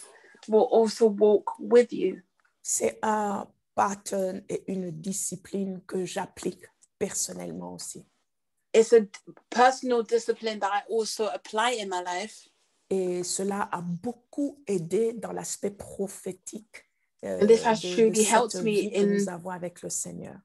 will also walk with you. C'est un pattern et une discipline que j'applique personnellement aussi. It's a personal discipline that I also apply in my life. Et cela a beaucoup aidé dans l'aspect prophétique And this has truly cette helped me vie que in nous avons avec le Seigneur.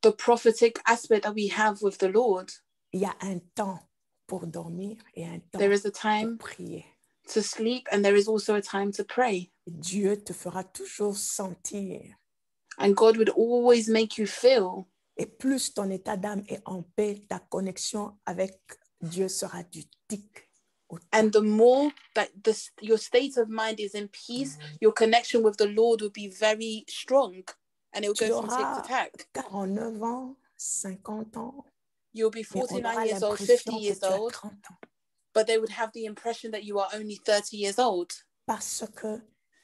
the prophetic aspect that we have with the Lord. Il y a un temps pour dormir et un temps There is a pour time prier. to sleep and there is also a time to pray. Dieu te fera toujours sentir. And God would always make you feel. Et plus ton état d'âme est en paix, ta connexion avec Dieu sera du tic au tac. And the more that your state of mind is in peace, your connection with the Lord will be very strong. And it will Tu go from tick to auras tack. 49 ans, 50 ans, You'll be mais on 49 aura years old, l'impression 50 que years tu as old, 30 ans. but they would have the impression that you are only 30 years old Parce que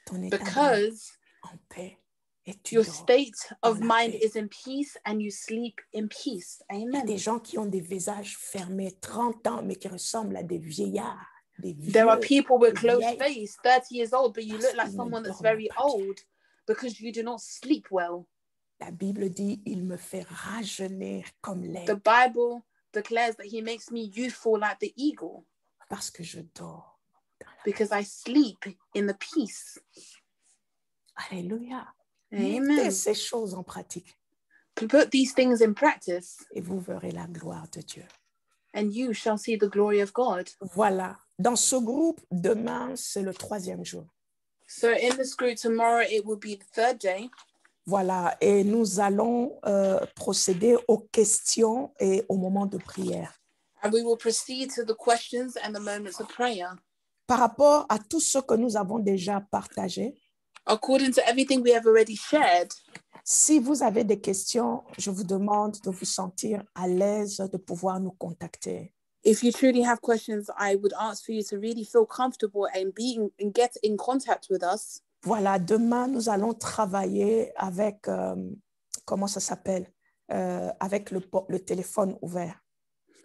ton état d'âme because est en paix et tu your dors. state of dans la mind paix. is in peace and you sleep in peace. Il y a Amen. des gens qui ont des visages fermés, 30 ans, mais qui ressemblent à des vieillards, des There are vieux, people with des closed vieilles. face, 30 years old, but you Parce look like qu'ils ne someone that's dorment very pas bien. old because you do not sleep well. La Bible dit, il me fait rajeunir comme The l'aigle. Bible declares that he makes me youthful like the eagle. parce que je dors. because I sleep in the peace. Alléluia. Amen. Mettez ces choses en pratique Put these things in practice, et vous verrez la gloire de Dieu. and you shall see the glory of God. Voilà. Dans ce groupe, demain, c'est le 3e jour. So in this group tomorrow, it will be the 3rd day. Voilà. Et nous allons procéder aux questions et au moment de prière. And we will proceed to the questions and the moments of prayer. Par rapport à tout ce que nous avons déjà partagé, According to everything we have already shared, si vous avez des questions, je vous demande de vous sentir à l'aise de pouvoir nous contacter. if you truly have questions, I would ask for you to really feel comfortable and get in contact with us. Voilà, demain, nous allons travailler avec, comment ça s'appelle, avec le téléphone ouvert.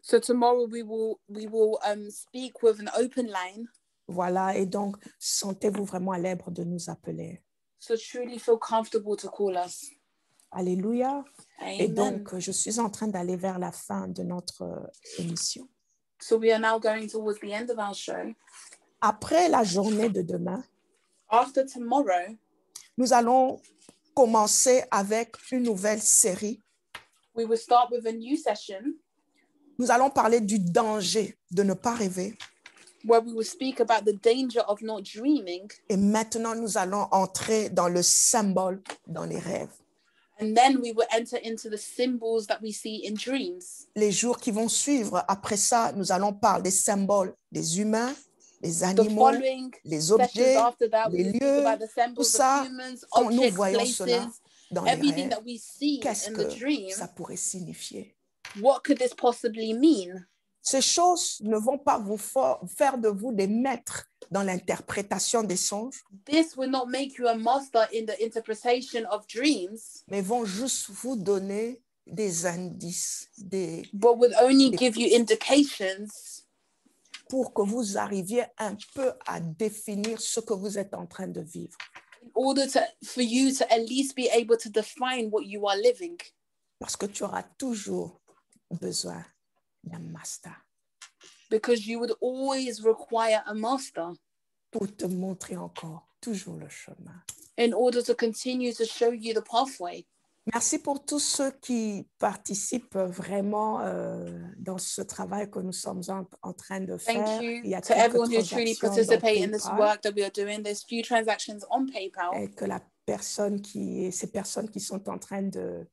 So tomorrow we will speak with an open line. Voilà, et donc, sentez-vous vraiment libre de nous appeler. So truly feel comfortable to call us. Alléluia. Et Amen. donc, je suis en train d'aller vers la fin de notre émission. So we are now going towards the end of our show. Après la journée de demain, After tomorrow, nous allons commencer avec une nouvelle série. we will start with a new session Nous allons parler du danger de ne pas rêver. where we will speak about the danger of not dreaming. Et maintenant, nous allons entrer dans le symbole dans les rêves. And then we will enter into the symbols that we see in dreams. Les jours qui vont suivre, après ça, nous allons parler des symboles des humains, des The animaux, following les sessions objets, after that, we les will speak lieux, about the tout symbols ça, of humans, quand nous objects, voyons cela places, dans les everything rêves, that we see qu'est-ce in que the dream. ça pourrait signifier? What could this possibly mean? Ces choses ne vont pas vous faire de vous des maîtres dans l'interprétation des songes, This will not make you a master in the interpretation of dreams, mais vont juste vous donner des indices, but will only give you indications pour que vous arriviez un peu à définir ce que vous êtes en train de vivre. in order for you to at least be able to define what you are living. Parce que tu auras toujours besoin d'un master Because you would always require a master pour te montrer encore toujours le chemin. in order to continue to show you the pathway. Merci pour tous ceux qui participent vraiment dans ce travail que nous sommes en train de faire. Thank Il y you a to quelques everyone who truly transactions dans participate in this PayPal work that we are doing. There's few transactions on PayPal. et que ces personnes qui sont en train de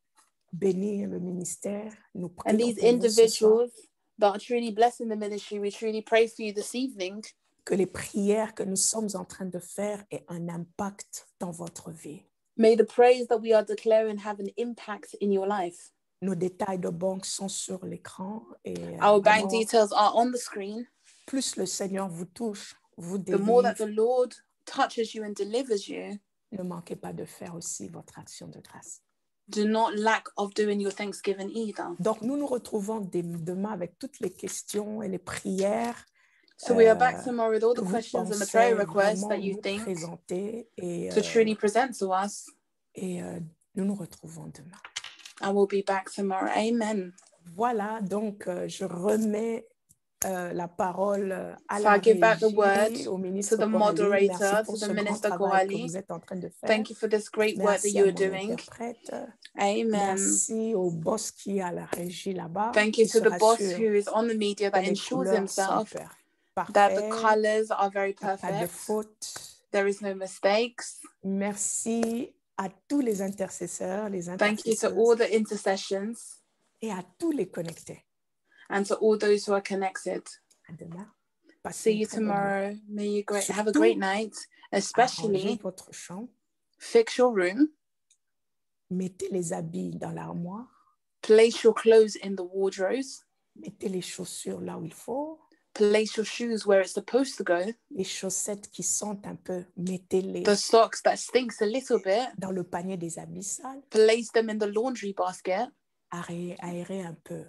bénir le ministère, nous And prions these pour vous ce soir, individuals that are truly blessing the ministry, we truly pray for you this evening, que les prières que nous sommes en train de faire aient un impact dans votre vie. may the praise that we are declaring have an impact in your life. Nos détails de banque sont sur l'écran et Our bank vraiment, details are on the screen. plus le Seigneur vous touche, vous The more that the délivre, Lord touches you and delivers you, ne manquez pas de faire aussi votre action de grâce. do not lack of doing your Thanksgiving either. Donc, nous nous retrouvons demain avec toutes les questions et les prières So we are back tomorrow with all que the vous questions and the pensez prayer requests vraiment that you vous think présenter et, to truly present to us. nous nous retrouvons demain. And we'll be back tomorrow. Amen. Voilà, donc je remets la parole à So la I give back the régie, word au ministre to the Coralie. moderator, Merci pour to the ce grand Minister travail que Coralie. vous êtes en train de faire. Thank you for this great work that Merci you à are mon doing. interprète. Amen. Merci au boss qui est à la régie là-bas. Thank you qui to se the boss rassure who is on the media que that les ensures couleurs sont himself that the parfaites, colors are very pas de perfect. faute. There is no mistakes. Merci à tous les intercesseurs, les Thank you to intercesseurs all the intercessions et à tous les connectés. and to all those who are connected. À demain. Passez See une you très bonne nuit. tomorrow. May you have a Surtout, great night. Arrangez Especially votre chambre, fix your room, mettez les habits dans l'armoire, place your clothes in the wardrobes, mettez les chaussures là où il faut, place your shoes where it's supposed to go. les chaussettes qui sentent un peu, mettez-les The socks that stinks a little bit, dans le panier des habits sales, place them in the laundry basket. aérez un peu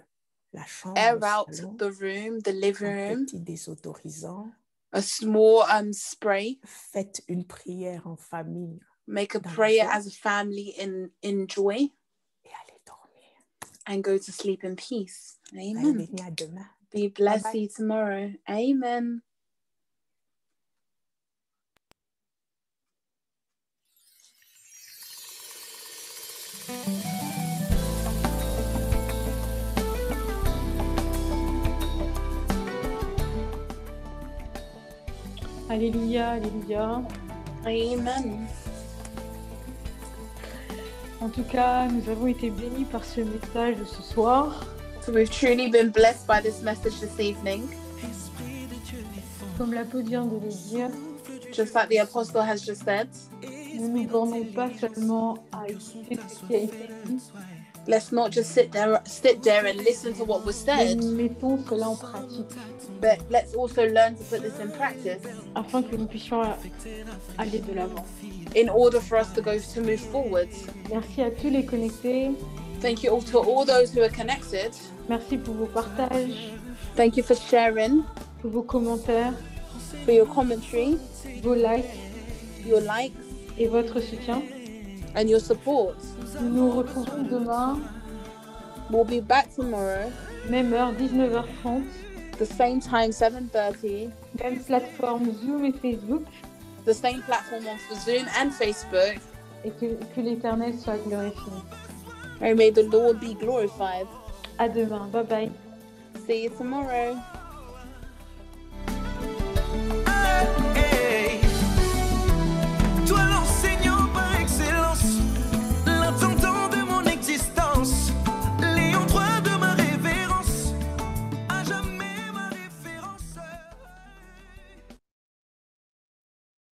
la chambre, Air le out salon, the room, the living un room, petit désodorisant, a small spray. faites une prière en famille Make a Dans la prayer joie. as a family in joy et allez dormir. and go to sleep in peace. Allez, Amen. venez à demain. Be blessed. Bye-bye. See you tomorrow. Amen. Alléluia, alléluia. Amen. En tout cas, nous avons été bénis par ce message de ce soir. So we've truly been blessed by this message this evening. Comme l'apôtre vient de le dire, Just like the apostle has just said, ne nous bornons pas seulement à écouter ce qui a été dit, let's not just sit there and listen to what was mais said, mettons cela en pratique but let's also learn to put this in practice afin que nous puissions aller de l'avant. in order for us to move forward. Merci à tous les connectés. Thank you all to all those who are connected. Merci pour vos partages, Thank you for sharing, pour vos commentaires, for your commentary, vos likes your likes, et votre soutien. and your support. Nous nous retrouvons demain, We'll be back tomorrow, même heure, 19h30, the same time, 7:30, même plateforme Zoom et Facebook, the same platform on for Zoom and Facebook. et que l'Éternel soit glorifié. And may the Lord be glorified. À demain, bye bye. See you tomorrow.